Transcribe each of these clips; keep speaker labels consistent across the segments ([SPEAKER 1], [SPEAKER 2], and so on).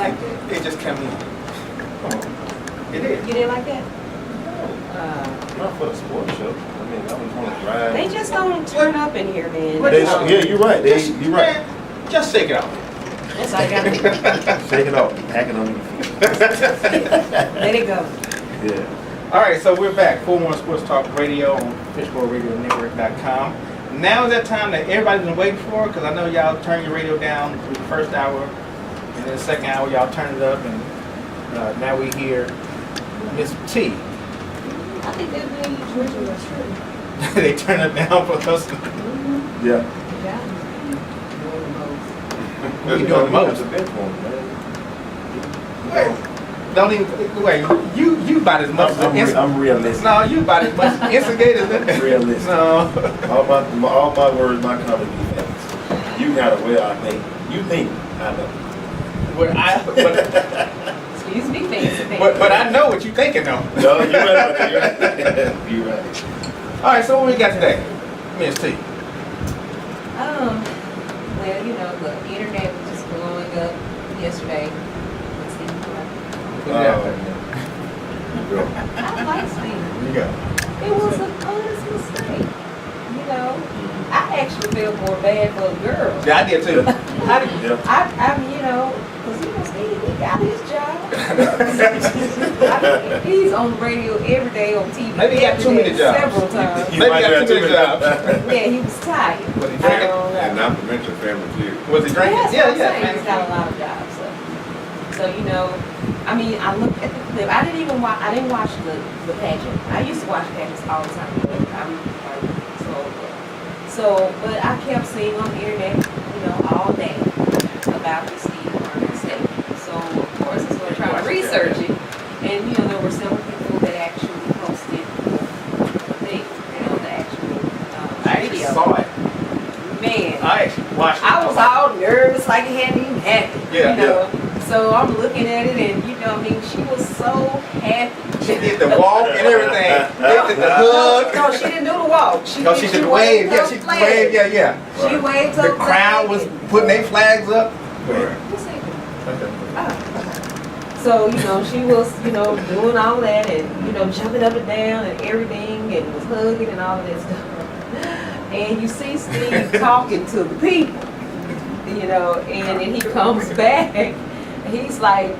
[SPEAKER 1] liked it. It just came in. It is.
[SPEAKER 2] You didn't like that?
[SPEAKER 3] Not for the sports show. I mean, I was want to drive.
[SPEAKER 2] They just don't turn up in here, man.
[SPEAKER 3] Yeah, you're right. You're right.
[SPEAKER 1] Just shake it off.
[SPEAKER 2] That's all you gotta do.
[SPEAKER 3] Shake it off. Pack it on your feet.
[SPEAKER 2] Let it go.
[SPEAKER 3] Yeah.
[SPEAKER 1] All right, so we're back. 411 Sports Talk Radio on FishbowlRadioNetwork.com. Now is that time that everybody's been waiting for, because I know y'all turn your radio down through the first hour, and then the second hour y'all turn it up, and now we hear Miss T.
[SPEAKER 2] I think they're doing Georgia was true.
[SPEAKER 1] They turn it down for us.
[SPEAKER 3] Yeah.
[SPEAKER 2] Yeah.
[SPEAKER 1] What are you doing the most? Don't even wait. You about as much as
[SPEAKER 3] I'm realistic.
[SPEAKER 1] No, you about as much instigated as that.
[SPEAKER 3] Realistic.
[SPEAKER 1] No.
[SPEAKER 3] All my words, my comments be facts. You got a way I think. You think I know.
[SPEAKER 2] Excuse me, fancy.
[SPEAKER 1] But I know what you're thinking though.
[SPEAKER 3] No, you're right. You're right.
[SPEAKER 1] All right, so what we got today, Miss T?
[SPEAKER 2] Well, you know, the internet was just blowing up yesterday. With Stephen Clark.
[SPEAKER 1] Put it out there.
[SPEAKER 2] I like Stephen.
[SPEAKER 1] There you go.
[SPEAKER 2] It was an honest mistake. You know, I actually feel more bad for the girl.
[SPEAKER 1] Yeah, I did too.
[SPEAKER 2] I mean, you know, because he got his job. He's on the radio every day on TV.
[SPEAKER 1] Maybe he got too many jobs.
[SPEAKER 2] Several times.
[SPEAKER 1] Maybe he got too many jobs.
[SPEAKER 2] Yeah, he was tired.
[SPEAKER 1] Was he drinking?
[SPEAKER 4] And not to mention family too.
[SPEAKER 1] Was he drinking?
[SPEAKER 2] That's what I'm saying. He's got a lot of jobs. So you know, I mean, I looked at the clip. I didn't watch the pageant. I used to watch pageants all the time. But I'm like so, but I kept seeing on the internet, you know, all day about this Steve Harvey mistake. So of course, I started trying to research it, and you know, there were several people that actually posted the thing, you know, the actual
[SPEAKER 1] I actually
[SPEAKER 2] video.
[SPEAKER 1] saw it.
[SPEAKER 2] Man,
[SPEAKER 1] I actually watched it.
[SPEAKER 2] I was all nervous, like it hadn't even happened.
[SPEAKER 1] Yeah,
[SPEAKER 2] you know? So I'm looking at it, and you know, I mean, she was so happy.
[SPEAKER 1] She did the walk and everything. Did the hug.
[SPEAKER 2] No, she didn't do the walk. She
[SPEAKER 1] No, she did the wave. Yeah, she did the wave. Yeah, yeah.
[SPEAKER 2] She waved
[SPEAKER 1] The
[SPEAKER 2] up.
[SPEAKER 1] crowd was putting their flags up.
[SPEAKER 2] Just a second. Oh. So, you know, she was, you know, doing all that and, you know, jumping up and down and everything and was hugging and all of that stuff. And you see Steve talking to the people, you know, and then he comes back and he's like,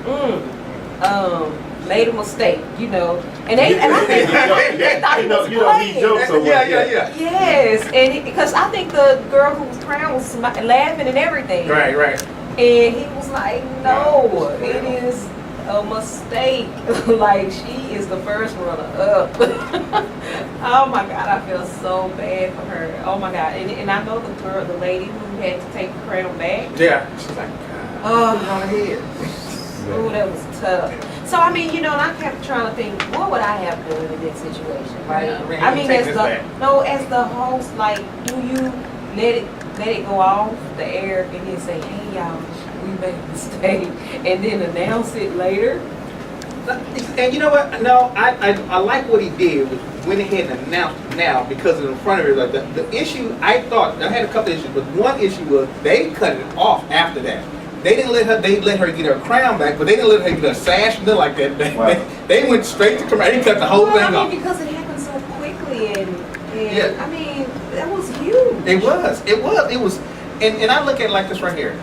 [SPEAKER 2] made a mistake, you know. And I think they thought he was playing.
[SPEAKER 3] He jokes so much.
[SPEAKER 1] Yeah.
[SPEAKER 2] Yes, and because I think the girl who was crying was laughing and everything.
[SPEAKER 1] Right.
[SPEAKER 2] And he was like, no, it is a mistake. Like, she is the first runner up. Oh my God, I feel so bad for her. Oh my God. And I know the lady who had to take the crown back.
[SPEAKER 1] Yeah. She's like,
[SPEAKER 2] Oh,
[SPEAKER 1] on ahead.
[SPEAKER 2] oh, that was tough. So, I mean, you know, and I kept trying to think, what would I have done in that situation, right?
[SPEAKER 1] Yeah,
[SPEAKER 2] I mean,
[SPEAKER 1] take
[SPEAKER 2] as
[SPEAKER 1] this
[SPEAKER 2] the
[SPEAKER 1] back.
[SPEAKER 2] as the host, like, do you let it go off the air and then say, hey, y'all, we made a mistake, and then announce it later?
[SPEAKER 1] And you know what? No, I like what he did. Was went ahead and announced it now because in front of it. Like the issue, I thought I had a couple issues, but one issue was they cut it off after that. They didn't let her. They let her get her crown back, but they didn't let her get her sash, nothing like that. They went straight to commercial. They cut the whole thing off.
[SPEAKER 2] Because it happened so quickly, and
[SPEAKER 1] Yeah.
[SPEAKER 2] I mean, that was huge.
[SPEAKER 1] It was, and I look at it like this right here,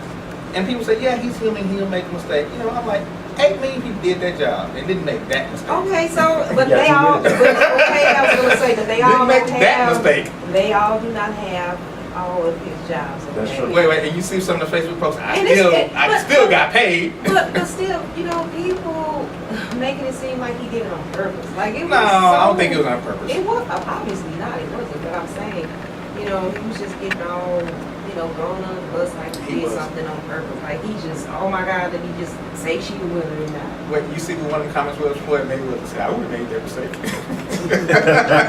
[SPEAKER 1] and people say, yeah, he's human, he'll make a mistake. You know, I'm like, 8 million people did that job and didn't make that mistake.
[SPEAKER 2] Okay, so but
[SPEAKER 3] Yeah,
[SPEAKER 2] they
[SPEAKER 3] she
[SPEAKER 2] all.
[SPEAKER 3] did.
[SPEAKER 2] But, okay, I was gonna say that they all
[SPEAKER 1] Didn't make
[SPEAKER 2] don't
[SPEAKER 1] that
[SPEAKER 2] have.
[SPEAKER 1] mistake.
[SPEAKER 2] They all do not have all of his jobs. Okay?
[SPEAKER 3] That's true.
[SPEAKER 1] Wait, and you see some of the Facebook posts, I
[SPEAKER 2] And
[SPEAKER 1] still got paid.
[SPEAKER 2] But still, you know, people making it seem like he did it on purpose. Like it was.
[SPEAKER 1] No, I don't
[SPEAKER 2] so-
[SPEAKER 1] think it was on purpose.
[SPEAKER 2] It was obviously not. It wasn't. But I'm saying, you know, he was just getting all, you know, thrown on the bus like he
[SPEAKER 1] He
[SPEAKER 2] did
[SPEAKER 1] was.
[SPEAKER 2] something on purpose. Like he just, oh my God, did he just say she the winner or not?
[SPEAKER 1] Wait, you see what one of the comments was for it? Maybe it was to say, I would have made that mistake.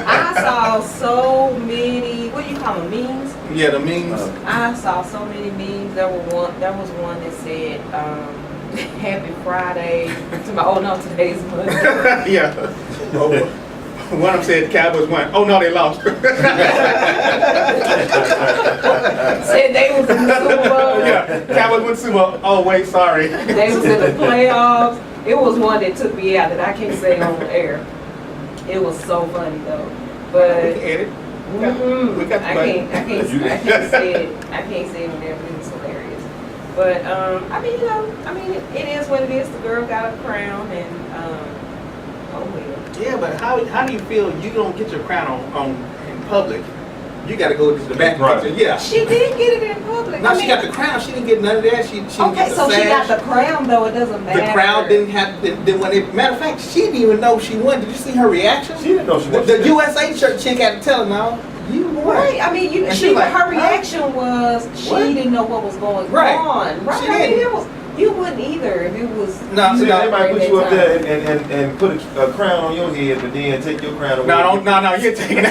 [SPEAKER 2] I saw so many. What do you call them? Memes.
[SPEAKER 1] Yeah, the memes.
[SPEAKER 2] I saw so many memes. There was one that said, "Happy Friday." Oh no, today's Monday.
[SPEAKER 1] Yeah. One of them said the Cowboys won. Oh no, they lost.
[SPEAKER 2] Said they was in the Super Bowl.
[SPEAKER 1] Yeah, Cowboys won Super Bowl. Oh wait, sorry.
[SPEAKER 2] They was in the playoffs. It was one that took me out that I can't say on air. It was so funny though. But
[SPEAKER 1] Edit. We got the
[SPEAKER 2] I
[SPEAKER 1] money.
[SPEAKER 2] can't say it. I can't say it on there, but it was hilarious. But I mean, you know, it is what it is. The girl got a crown, and oh well.
[SPEAKER 1] Yeah, but how do you feel you don't get your crown on in public? You got to go to the back.
[SPEAKER 3] Right.
[SPEAKER 1] Yeah.
[SPEAKER 2] She did get it in public.
[SPEAKER 1] No, she got the crown. She didn't get none of that. She didn't
[SPEAKER 2] Okay,
[SPEAKER 1] get the
[SPEAKER 2] so she got
[SPEAKER 1] sash.
[SPEAKER 2] the crown though. It doesn't matter.
[SPEAKER 1] The crown didn't have. Then when it, matter of fact, she didn't even know she won. Did you see her reaction?
[SPEAKER 3] She didn't know she won.
[SPEAKER 1] The USA shirt chick had to tell her, "No, you won."
[SPEAKER 2] Right. I mean,
[SPEAKER 1] And she like,
[SPEAKER 2] her
[SPEAKER 1] huh?
[SPEAKER 2] reaction was she
[SPEAKER 1] What?
[SPEAKER 2] didn't know what was going
[SPEAKER 1] Right.
[SPEAKER 2] on. Right.
[SPEAKER 1] She
[SPEAKER 2] I mean,
[SPEAKER 1] didn't.
[SPEAKER 2] you wouldn't either if it was.
[SPEAKER 1] No,
[SPEAKER 3] See,
[SPEAKER 1] no,
[SPEAKER 3] they might put
[SPEAKER 2] that
[SPEAKER 3] you up
[SPEAKER 2] time.
[SPEAKER 3] there and put a crown on your head, but then take your crown away.
[SPEAKER 1] No, you ain't taking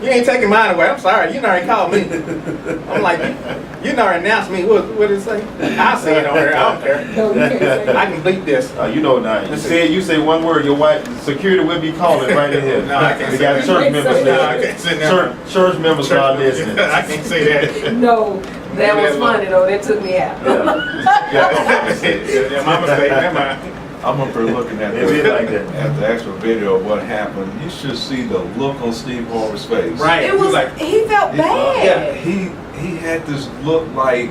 [SPEAKER 1] you ain't taking mine away. I'm sorry, you already called me. I'm like, you already announced me. What did it say? I'll say it on there. I don't care.
[SPEAKER 2] No, you can't say
[SPEAKER 1] I can bleep this.
[SPEAKER 3] You know now. You say one word, your wife security will be calling right in here.
[SPEAKER 1] No, I can't
[SPEAKER 3] We
[SPEAKER 1] say
[SPEAKER 3] got
[SPEAKER 1] that.
[SPEAKER 3] church members
[SPEAKER 1] No, I can't say that.
[SPEAKER 3] church members start listening.
[SPEAKER 1] I can't say that.
[SPEAKER 2] No, that was funny though. That took me out.
[SPEAKER 1] Yeah, my mistake. Never mind.
[SPEAKER 4] I'm up there looking at
[SPEAKER 3] It is like that.
[SPEAKER 4] at the actual video of what happened. You should see the look on Steve Harvey's face.
[SPEAKER 1] Right.
[SPEAKER 2] It was.
[SPEAKER 1] like,
[SPEAKER 2] He felt bad.
[SPEAKER 1] yeah.
[SPEAKER 4] He had this look like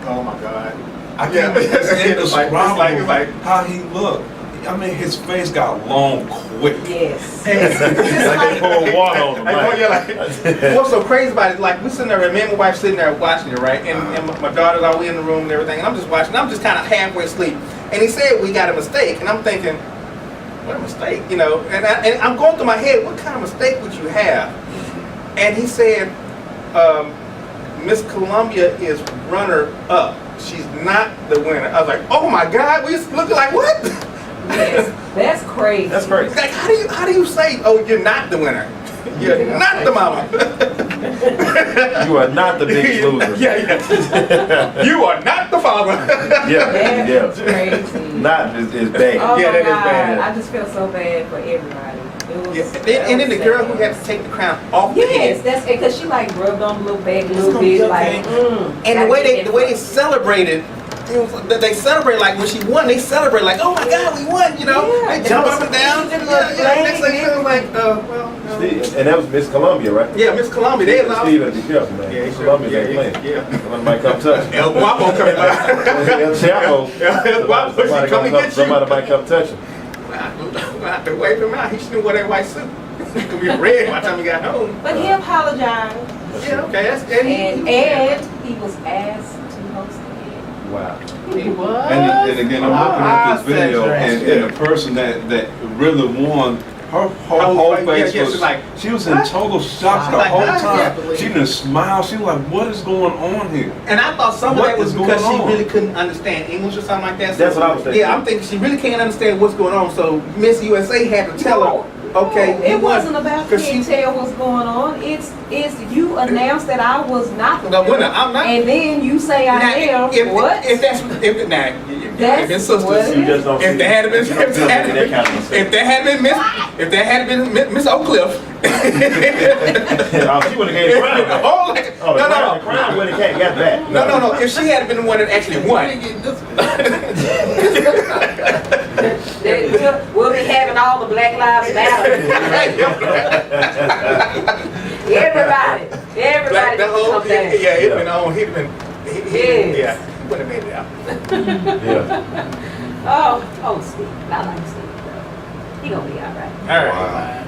[SPEAKER 1] oh my God.
[SPEAKER 4] I
[SPEAKER 1] Yeah.
[SPEAKER 4] can't
[SPEAKER 1] It's like- it's like-
[SPEAKER 4] how he looked. I mean, his face got long quick.
[SPEAKER 2] Yes.
[SPEAKER 1] It's
[SPEAKER 3] Like they pour water on them.
[SPEAKER 1] Like, you're like, what's so crazy about it? Like, we sitting there, me and my wife sitting there watching it, right? And my daughter's all we in the room and everything, and I'm just watching. I'm just kind of halfway asleep. And he said we got a mistake, and I'm thinking, what a mistake, you know? And I'm going through my head, what kind of mistake would you have? And he said, Miss Columbia is runner up. She's not the winner. I was like, oh my God, we just looking like what?
[SPEAKER 2] Yes. That's crazy.
[SPEAKER 3] That's crazy.
[SPEAKER 1] It's like, how do you say, oh, you're not the winner? You're not the mama.
[SPEAKER 3] You are not the biggest loser.
[SPEAKER 1] Yeah. You are not the father.
[SPEAKER 2] That's
[SPEAKER 3] Yeah.
[SPEAKER 2] crazy.
[SPEAKER 3] Not is bad.
[SPEAKER 2] Oh
[SPEAKER 1] Yeah,
[SPEAKER 2] my
[SPEAKER 1] that is
[SPEAKER 2] God.
[SPEAKER 1] bad.
[SPEAKER 2] I just feel so bad for everybody. It was,
[SPEAKER 1] Yeah. And then the girl who had to take the crown off the
[SPEAKER 2] Yes,
[SPEAKER 1] head.
[SPEAKER 2] that's it. Cause she like rubbed on the little back a
[SPEAKER 1] It's
[SPEAKER 2] little
[SPEAKER 1] gonna
[SPEAKER 2] bit,
[SPEAKER 1] be
[SPEAKER 2] like.
[SPEAKER 1] okay. And the way they celebrated, it was, they celebrate like when she won. They celebrate like, oh my God, we won! You know,
[SPEAKER 2] Yeah,
[SPEAKER 1] they jump
[SPEAKER 2] and
[SPEAKER 1] up and down.
[SPEAKER 2] Steve and
[SPEAKER 1] Yeah. Next thing you
[SPEAKER 2] Lane.
[SPEAKER 1] know, like, well, no.
[SPEAKER 3] And that was Miss Columbia, right?
[SPEAKER 1] Yeah, Miss Columbia. They lost.
[SPEAKER 3] Steven, be careful, man.
[SPEAKER 1] Yeah,
[SPEAKER 3] Miss Columbia ain't playing.
[SPEAKER 1] yeah.
[SPEAKER 3] Somebody might come touch you.
[SPEAKER 1] El Guapo coming by.
[SPEAKER 3] El Chapo.
[SPEAKER 1] El Guapo, she
[SPEAKER 3] Somebody
[SPEAKER 1] coming
[SPEAKER 3] come-
[SPEAKER 1] get you.
[SPEAKER 3] Somebody might come touch him.
[SPEAKER 1] I have to wave him out. He should have wore that white suit. He could be red by the time he got home.
[SPEAKER 2] But he apologized,
[SPEAKER 1] Yeah, okay, that's
[SPEAKER 2] and he was asked to host the game.
[SPEAKER 3] Wow.
[SPEAKER 1] What?
[SPEAKER 4] And again, I'm looking at this video, and the person that really won, her whole face
[SPEAKER 1] yeah,
[SPEAKER 4] was
[SPEAKER 1] she's like,
[SPEAKER 4] she was in total shock
[SPEAKER 1] She's
[SPEAKER 4] the
[SPEAKER 1] like,
[SPEAKER 4] whole
[SPEAKER 1] I can't
[SPEAKER 4] time.
[SPEAKER 1] believe
[SPEAKER 4] She
[SPEAKER 1] it.
[SPEAKER 4] didn't smile. She was like, "What is going on here?"
[SPEAKER 1] And I thought some of
[SPEAKER 4] What
[SPEAKER 1] that was
[SPEAKER 4] is
[SPEAKER 1] because
[SPEAKER 4] going
[SPEAKER 1] she
[SPEAKER 4] on?
[SPEAKER 1] really couldn't understand English or something like that. So,
[SPEAKER 3] That's what I was thinking.
[SPEAKER 1] Yeah, I'm thinking she really can't understand what's going on. So Miss USA had to tell her, okay,
[SPEAKER 2] No,
[SPEAKER 1] you
[SPEAKER 2] it
[SPEAKER 1] won.
[SPEAKER 2] wasn't about
[SPEAKER 1] 'Cause
[SPEAKER 2] can't tell what's going on. It's you announced that I was not the
[SPEAKER 1] The
[SPEAKER 2] winner,
[SPEAKER 1] winner, I'm not.
[SPEAKER 2] and then you say I
[SPEAKER 1] Now,
[SPEAKER 2] am. What?
[SPEAKER 1] If that's if now,
[SPEAKER 2] That's
[SPEAKER 1] been sisters.
[SPEAKER 2] what-
[SPEAKER 3] You just don't
[SPEAKER 1] If
[SPEAKER 3] see
[SPEAKER 1] there had been,
[SPEAKER 3] you don't see that kind of mistake.
[SPEAKER 1] if there had been Miss Oak Cliff,
[SPEAKER 3] Oh, she would have gave the crown back.
[SPEAKER 1] oh, like,
[SPEAKER 3] Oh, the
[SPEAKER 1] no,
[SPEAKER 3] crown would have got back.
[SPEAKER 1] no. If she had been the one that actually won,
[SPEAKER 2] We'll be having all the Black Lives Matter. Everybody
[SPEAKER 1] like the whole,
[SPEAKER 2] come down.
[SPEAKER 1] yeah, it'd been on. He'd been,
[SPEAKER 2] Yes.
[SPEAKER 1] yeah, he would have made it out.
[SPEAKER 3] Yeah.
[SPEAKER 2] Oh, Steve. I like Steve though. He gonna be all right.
[SPEAKER 1] All right.
[SPEAKER 4] Wow.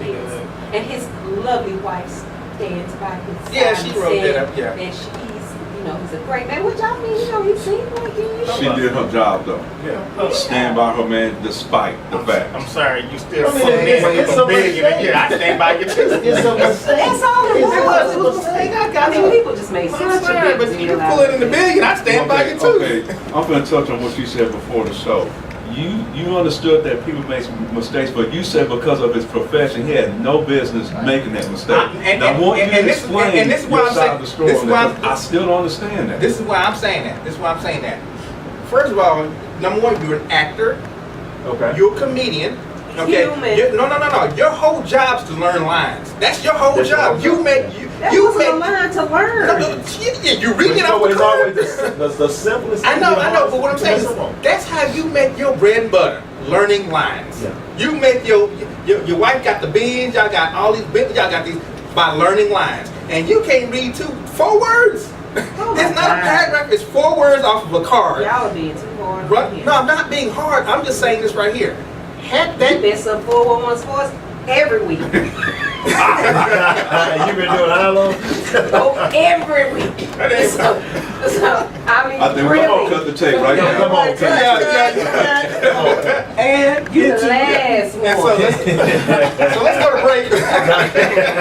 [SPEAKER 2] Yes. And his lovely wife stands by his side.
[SPEAKER 1] Yeah, she wrote
[SPEAKER 2] said
[SPEAKER 1] that up, yeah.
[SPEAKER 2] that he's a great man, which I mean, he seemed like he
[SPEAKER 4] She did her job though.
[SPEAKER 3] Yeah.
[SPEAKER 4] Stand by her man despite the fact.
[SPEAKER 1] I'm sorry, you still
[SPEAKER 3] I mean,
[SPEAKER 1] fucking
[SPEAKER 3] it's
[SPEAKER 1] a
[SPEAKER 3] a
[SPEAKER 1] billion.
[SPEAKER 3] mistake.
[SPEAKER 1] Yeah, I stand by you too.
[SPEAKER 3] It's a mistake.
[SPEAKER 2] That's all it was.
[SPEAKER 1] It was a mistake. I got
[SPEAKER 2] I mean,
[SPEAKER 1] it.
[SPEAKER 2] people just made
[SPEAKER 1] I'm
[SPEAKER 2] such a
[SPEAKER 1] sorry,
[SPEAKER 2] big
[SPEAKER 1] but you
[SPEAKER 2] deal out
[SPEAKER 1] pull it in the billion, I stand by you too.
[SPEAKER 4] Okay, I'm gonna touch on what you said before the show. You understood that people make mistakes, but you said because of his profession, he had no business making that mistake.
[SPEAKER 1] And
[SPEAKER 4] Now, I want you to
[SPEAKER 1] this-
[SPEAKER 4] explain
[SPEAKER 1] and this is why
[SPEAKER 4] your
[SPEAKER 1] I'm
[SPEAKER 4] side
[SPEAKER 1] saying-
[SPEAKER 4] of the story.
[SPEAKER 1] this is why
[SPEAKER 4] because I still don't understand that.
[SPEAKER 1] This is why I'm saying that. First of all, number one, you're an actor,
[SPEAKER 3] Okay.
[SPEAKER 1] you're a comedian, Okay.
[SPEAKER 2] human.
[SPEAKER 1] No. Your whole job's to learn lines. That's your whole
[SPEAKER 3] That's your
[SPEAKER 1] job.
[SPEAKER 3] whole
[SPEAKER 1] You
[SPEAKER 3] job.
[SPEAKER 1] make
[SPEAKER 2] That
[SPEAKER 1] you
[SPEAKER 2] wasn't a
[SPEAKER 1] make.
[SPEAKER 2] line to learn.
[SPEAKER 1] You read
[SPEAKER 3] But
[SPEAKER 1] it
[SPEAKER 3] you know
[SPEAKER 1] off
[SPEAKER 3] what?
[SPEAKER 1] the
[SPEAKER 3] It's always
[SPEAKER 1] card.
[SPEAKER 3] the simplest.
[SPEAKER 1] I
[SPEAKER 3] thing
[SPEAKER 1] know,
[SPEAKER 3] you
[SPEAKER 1] but what I'm saying is
[SPEAKER 3] mess up on.
[SPEAKER 1] that's how you make your bread and butter. Learning lines.
[SPEAKER 3] Yeah.
[SPEAKER 1] You make your wife got the beans. Y'all got all these. Y'all got these by learning lines, and you can't read 4 words.
[SPEAKER 2] Oh my
[SPEAKER 1] It's not a
[SPEAKER 2] God.
[SPEAKER 1] paragraph. It's 4 words off of a card.
[SPEAKER 2] Y'all are being too hard.
[SPEAKER 1] Right? No, I'm not being hard. I'm just saying this right here. Had
[SPEAKER 2] They
[SPEAKER 1] that.
[SPEAKER 2] mess up 411 sports every week.
[SPEAKER 3] You been doing how long?
[SPEAKER 2] Oh, every week. So, I mean,
[SPEAKER 4] I think we're gonna cut the tape right
[SPEAKER 3] Yeah,
[SPEAKER 4] now.
[SPEAKER 3] come on,
[SPEAKER 1] And
[SPEAKER 2] You the last
[SPEAKER 1] And so
[SPEAKER 2] one.
[SPEAKER 1] let's go to break.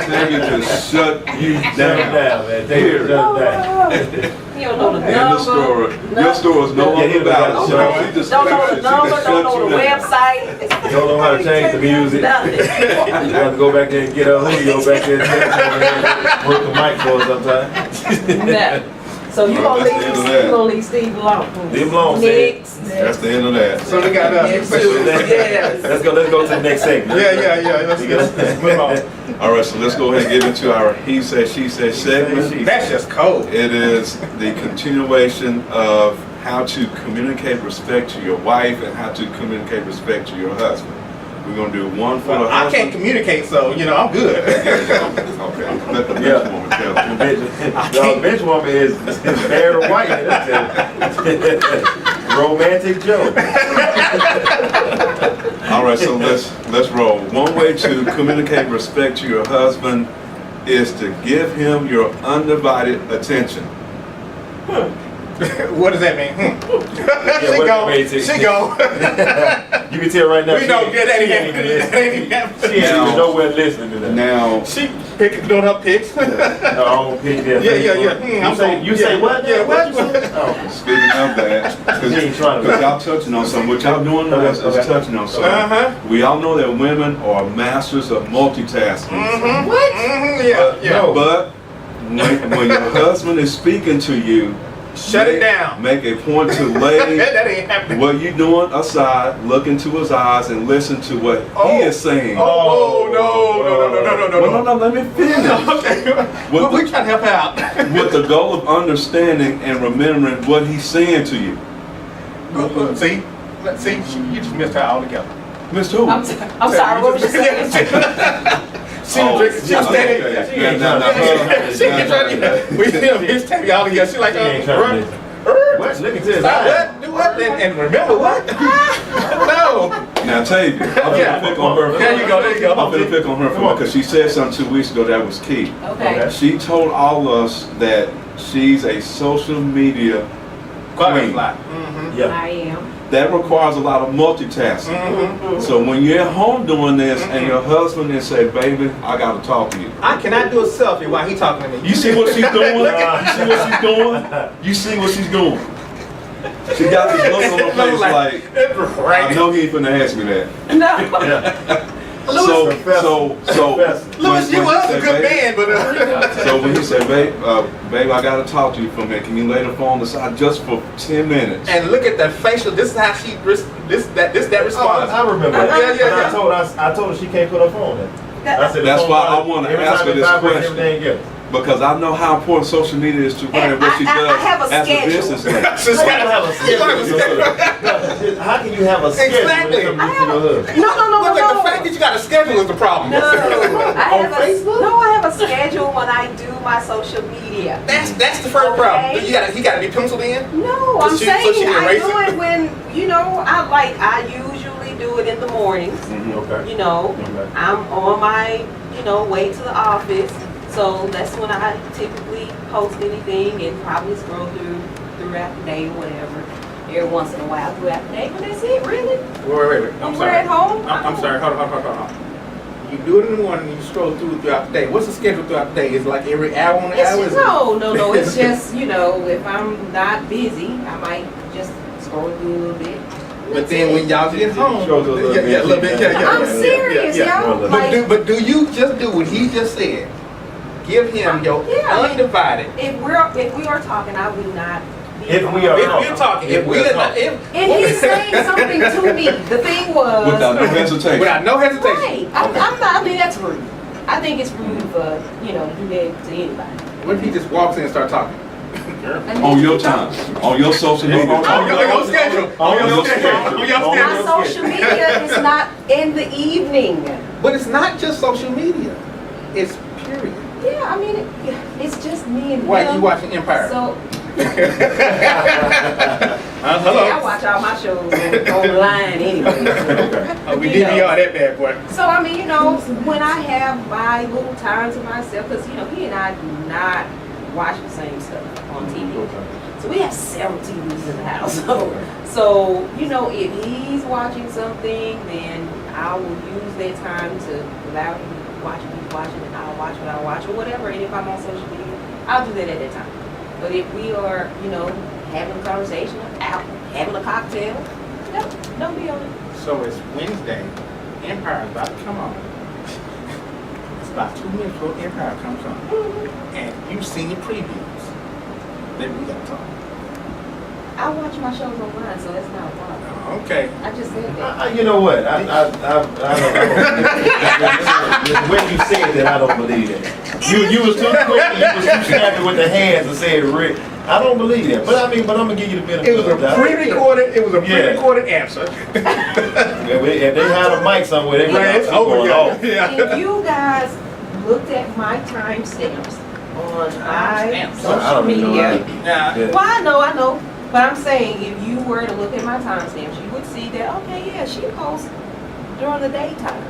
[SPEAKER 4] Tanya just shut you
[SPEAKER 3] Shut it
[SPEAKER 4] down.
[SPEAKER 3] down, man. Take it, shut it down.
[SPEAKER 2] You don't know the
[SPEAKER 4] End of
[SPEAKER 2] number.
[SPEAKER 4] story.
[SPEAKER 2] No.
[SPEAKER 4] Your story is no
[SPEAKER 3] Yeah,
[SPEAKER 4] longer
[SPEAKER 3] he
[SPEAKER 4] valid.
[SPEAKER 3] was
[SPEAKER 4] So
[SPEAKER 3] out.
[SPEAKER 4] she just
[SPEAKER 2] Don't know the
[SPEAKER 4] she
[SPEAKER 2] number,
[SPEAKER 4] just
[SPEAKER 2] don't
[SPEAKER 4] shut
[SPEAKER 2] know
[SPEAKER 4] you
[SPEAKER 2] the
[SPEAKER 4] down.
[SPEAKER 2] website.
[SPEAKER 3] Don't know how to change the music.
[SPEAKER 2] Nothing.
[SPEAKER 3] You have to go back there and get a Julio back there and work the mic for us sometime.
[SPEAKER 2] No. So you
[SPEAKER 4] Well,
[SPEAKER 2] gonna
[SPEAKER 4] that's the end of that.
[SPEAKER 2] leave Steve alone.
[SPEAKER 3] Leave him alone,
[SPEAKER 2] Next.
[SPEAKER 4] That's the end of that.
[SPEAKER 1] So we got
[SPEAKER 2] Yes.
[SPEAKER 3] Let's go to the next segment.
[SPEAKER 1] yeah. Let's move on.
[SPEAKER 4] All right, so let's go ahead and get into our he said, she said segment.
[SPEAKER 1] That's just cold.
[SPEAKER 4] It is the continuation of how to communicate respect to your wife and how to communicate respect to your husband. We're gonna do one for the
[SPEAKER 1] I
[SPEAKER 4] husband.
[SPEAKER 1] can't communicate, so I'm good.
[SPEAKER 4] Okay, let the bench woman tell you.
[SPEAKER 3] The bench woman is very white. Romantic joke.
[SPEAKER 4] All right, so let's roll. One way to communicate respect to your husband is to give him your undivided attention.
[SPEAKER 1] What does that mean? She
[SPEAKER 3] what
[SPEAKER 1] gone.
[SPEAKER 3] it means.
[SPEAKER 1] She gone.
[SPEAKER 3] You can tell right now.
[SPEAKER 1] We know that ain't
[SPEAKER 3] she ain't even listening.
[SPEAKER 1] happening.
[SPEAKER 3] She ain't even nowhere listening to that.
[SPEAKER 4] Now,
[SPEAKER 1] She doing her picks.
[SPEAKER 3] Her own pick there.
[SPEAKER 1] Yeah.
[SPEAKER 3] You say what?
[SPEAKER 1] Yeah, what?
[SPEAKER 3] You say? Oh.
[SPEAKER 4] speaking of that,
[SPEAKER 3] You ain't trying to-
[SPEAKER 4] because y'all touching on something, what y'all doing now is
[SPEAKER 3] Okay.
[SPEAKER 4] touching on something.
[SPEAKER 1] Uh-huh.
[SPEAKER 4] We all know that women are masters of multitasking.
[SPEAKER 2] What?
[SPEAKER 3] No.
[SPEAKER 4] But when your husband is speaking to you,
[SPEAKER 1] Shut it down.
[SPEAKER 4] Make a point to lay
[SPEAKER 1] That ain't happening.
[SPEAKER 4] what you doing aside, look into his eyes, and listen to what he is saying.
[SPEAKER 1] Oh, no.
[SPEAKER 4] Well, no, let me finish.
[SPEAKER 1] Okay.
[SPEAKER 4] With
[SPEAKER 1] We
[SPEAKER 4] the-
[SPEAKER 1] trying to help out.
[SPEAKER 4] With the goal of understanding and remembering what he's saying to you.
[SPEAKER 1] See, you just missed her altogether.
[SPEAKER 4] Mr. Who?
[SPEAKER 2] I'm sorry, what was you saying?
[SPEAKER 1] She was drinking. She was standing.
[SPEAKER 4] okay.
[SPEAKER 3] She ain't
[SPEAKER 4] Now,
[SPEAKER 3] trying to-
[SPEAKER 1] She ain't trying to. We missed Tabby all together. She like,
[SPEAKER 3] She ain't trying to What? Look at this.
[SPEAKER 1] Stop what? Do what? And remember what? No.
[SPEAKER 4] Now, Tavia, I'm
[SPEAKER 1] Yeah.
[SPEAKER 4] gonna pick on her.
[SPEAKER 1] There you go.
[SPEAKER 4] I'm gonna pick on her
[SPEAKER 3] Come on.
[SPEAKER 4] because she said something 2 weeks ago that was key.
[SPEAKER 2] Okay.
[SPEAKER 4] She told all of us that she's a social media queen.
[SPEAKER 3] Yeah.
[SPEAKER 2] I am.
[SPEAKER 4] That requires a lot of multitasking. So when you're at home doing this and your husband is say, baby, I gotta talk to you.
[SPEAKER 1] I cannot do a selfie while he talking to me.
[SPEAKER 4] You see what she's doing? You see what she's doing? You see what she's doing? She got this look on her face like, I
[SPEAKER 1] right.
[SPEAKER 4] know he ain't finna ask me that.
[SPEAKER 2] No.
[SPEAKER 3] Yeah.
[SPEAKER 4] So
[SPEAKER 3] Professor.
[SPEAKER 1] Louis, you
[SPEAKER 4] when he
[SPEAKER 1] was a
[SPEAKER 4] said,
[SPEAKER 1] good
[SPEAKER 4] "Babe,"
[SPEAKER 1] man, but
[SPEAKER 4] So when he said, babe, I gotta talk to you for a minute. Can you lay the phone aside just for 10 minutes?
[SPEAKER 1] and look at that facial. This is how she that
[SPEAKER 3] Oh,
[SPEAKER 1] response.
[SPEAKER 3] I remember that.
[SPEAKER 1] Yeah.
[SPEAKER 3] I told her she can't put her phone in. I said the
[SPEAKER 4] That's
[SPEAKER 3] phone
[SPEAKER 4] why I
[SPEAKER 3] vibrates
[SPEAKER 4] wanna
[SPEAKER 3] every
[SPEAKER 4] ask
[SPEAKER 3] time
[SPEAKER 4] her
[SPEAKER 3] it
[SPEAKER 4] this
[SPEAKER 3] vibrates,
[SPEAKER 4] question.
[SPEAKER 3] everything good.
[SPEAKER 4] Because I know how important social media is to her and what she
[SPEAKER 2] I
[SPEAKER 4] does
[SPEAKER 2] have a
[SPEAKER 4] as a
[SPEAKER 2] schedule.
[SPEAKER 4] businessman.
[SPEAKER 1] She's
[SPEAKER 3] How
[SPEAKER 1] got
[SPEAKER 3] can you have a schedule? How can you have a schedule
[SPEAKER 1] Exactly.
[SPEAKER 3] when it comes to your husband?
[SPEAKER 2] No.
[SPEAKER 1] Look, the fact that you got a schedule is the problem.
[SPEAKER 2] No, I
[SPEAKER 3] Facebook?
[SPEAKER 2] have a schedule when I do my social media.
[SPEAKER 1] That's the first problem.
[SPEAKER 2] Okay.
[SPEAKER 1] He gotta be penciled in.
[SPEAKER 2] No,
[SPEAKER 1] So
[SPEAKER 2] I'm
[SPEAKER 1] she
[SPEAKER 2] saying
[SPEAKER 1] can
[SPEAKER 2] I
[SPEAKER 1] erase
[SPEAKER 2] do
[SPEAKER 1] it?
[SPEAKER 2] it when I usually do it in the mornings.
[SPEAKER 3] Okay. Okay.
[SPEAKER 2] I'm on my way to the office, so that's when I typically post anything and probably scroll throughout the day or whatever. Every once in a while throughout the day, but that's it, really.
[SPEAKER 1] Wait. I'm
[SPEAKER 2] When
[SPEAKER 1] sorry.
[SPEAKER 2] we're at home.
[SPEAKER 1] I'm sorry. Hold on. You do it in the morning, you scroll throughout the day. What's the schedule throughout the day? Is it like every hour on the hour?
[SPEAKER 2] It's, no. It's just if I'm not busy, I might just scroll through a little bit.
[SPEAKER 1] But then when y'all get home,
[SPEAKER 3] Scroll through a little bit.
[SPEAKER 1] a little bit. Yeah.
[SPEAKER 2] I'm serious, y'all. Like,
[SPEAKER 1] But do you just do what he just said? Give him your
[SPEAKER 2] Yeah, I mean,
[SPEAKER 1] undivided.
[SPEAKER 2] if we are talking, I would not be
[SPEAKER 3] If we are
[SPEAKER 1] If
[SPEAKER 3] talking.
[SPEAKER 1] we're talking, if we're not, if.
[SPEAKER 2] And he's saying something to me. The thing was.
[SPEAKER 4] Without no hesitation.
[SPEAKER 1] Without no hesitation.
[SPEAKER 2] Right. I'm not, I mean, that's rude. I think it's rude for, you know, to do that to anybody.
[SPEAKER 1] What if he just walks in and starts talking?
[SPEAKER 2] And
[SPEAKER 4] On
[SPEAKER 2] then
[SPEAKER 4] your
[SPEAKER 2] you
[SPEAKER 4] time,
[SPEAKER 2] talk-
[SPEAKER 4] on your social media.
[SPEAKER 1] On your schedule. On your schedule. On your
[SPEAKER 2] My
[SPEAKER 1] schedule.
[SPEAKER 2] social media is not in the evening.
[SPEAKER 1] But it's not just social media. It's period.
[SPEAKER 2] Yeah, I mean, it's just me and
[SPEAKER 1] Why
[SPEAKER 2] him.
[SPEAKER 1] you watching Empire?
[SPEAKER 2] So,
[SPEAKER 1] Hello.
[SPEAKER 2] yeah, I watch all my shows online anyway.
[SPEAKER 1] Oh, we
[SPEAKER 2] You know.
[SPEAKER 1] DVR that bad boy.
[SPEAKER 2] So, I mean, you know, when I have my little time to myself, because, you know, he and I do not watch the same stuff on TV. So we have several TVs in the house. So, you know, if he's watching something, then I will use that time to allow him to watch what he's watching, and I'll watch what I watch or whatever. And if I'm on social media, I'll do that at that time. But if we are, you know, having a conversation, out having a cocktail, no, don't be on it.
[SPEAKER 1] So it's Wednesday. Empire is about to come on. It's about 2 minutes before Empire comes on. And you've seen the previews. Then we gotta talk.
[SPEAKER 2] I watch my shows online, so that's not a problem.
[SPEAKER 1] Oh, okay.
[SPEAKER 2] I just said that.
[SPEAKER 3] You know what? I don't. The way you said that, I don't believe that. You was too quick. You was too snappy with the hands and said Rick. I don't believe that. But I mean, I'm gonna give you the benefit
[SPEAKER 1] It was
[SPEAKER 3] of the
[SPEAKER 1] a
[SPEAKER 3] doubt.
[SPEAKER 1] pre-recorded. It was a
[SPEAKER 3] Yeah.
[SPEAKER 1] pre-recorded answer.
[SPEAKER 3] If they had a mic somewhere, they would
[SPEAKER 1] Right,
[SPEAKER 3] have
[SPEAKER 1] it's
[SPEAKER 3] keep
[SPEAKER 1] over.
[SPEAKER 3] going off.
[SPEAKER 1] Yeah.
[SPEAKER 2] If you guys looked at my timestamps on my
[SPEAKER 1] Timestamps.
[SPEAKER 3] I
[SPEAKER 2] social
[SPEAKER 3] don't even know
[SPEAKER 2] media.
[SPEAKER 1] Yeah.
[SPEAKER 3] Yeah.
[SPEAKER 2] Well, I know. But I'm saying if you were to look at my timestamps, you would see that, okay, yeah, she posts during the daytime.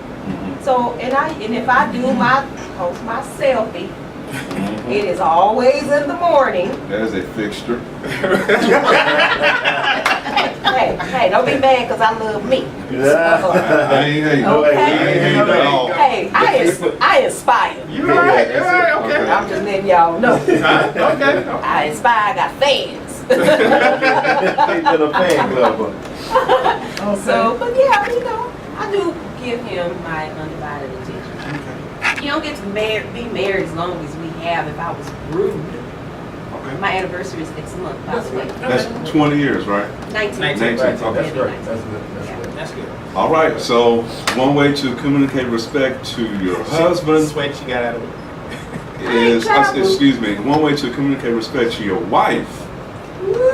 [SPEAKER 2] So, and if I do post my selfie, it is always in the morning.
[SPEAKER 4] That is a fixture.
[SPEAKER 2] Hey, don't be mad because I love me.
[SPEAKER 4] I ain't hear you.
[SPEAKER 2] Okay.
[SPEAKER 4] I ain't hear you at all.
[SPEAKER 2] Hey, I inspire.
[SPEAKER 1] You're right. You're right. Okay.
[SPEAKER 2] I'm just letting y'all know.
[SPEAKER 1] Okay.
[SPEAKER 2] I inspire, I got fans.
[SPEAKER 3] They did a fan club.
[SPEAKER 2] So, but yeah, you know, I do give him my undivided attention. You don't get to be married as long as we have. If I was rude,
[SPEAKER 4] Okay.
[SPEAKER 2] my anniversary is next month, by the way.
[SPEAKER 4] That's 20 years, right?
[SPEAKER 2] 19.
[SPEAKER 4] 19.
[SPEAKER 3] That's
[SPEAKER 4] Okay.
[SPEAKER 3] great. That's good. That's good.
[SPEAKER 1] That's good.
[SPEAKER 4] All right, so one way to communicate respect to your husband
[SPEAKER 1] Sweat you got out of it.
[SPEAKER 4] is,
[SPEAKER 2] traveled.
[SPEAKER 4] excuse me, one way to communicate respect to your wife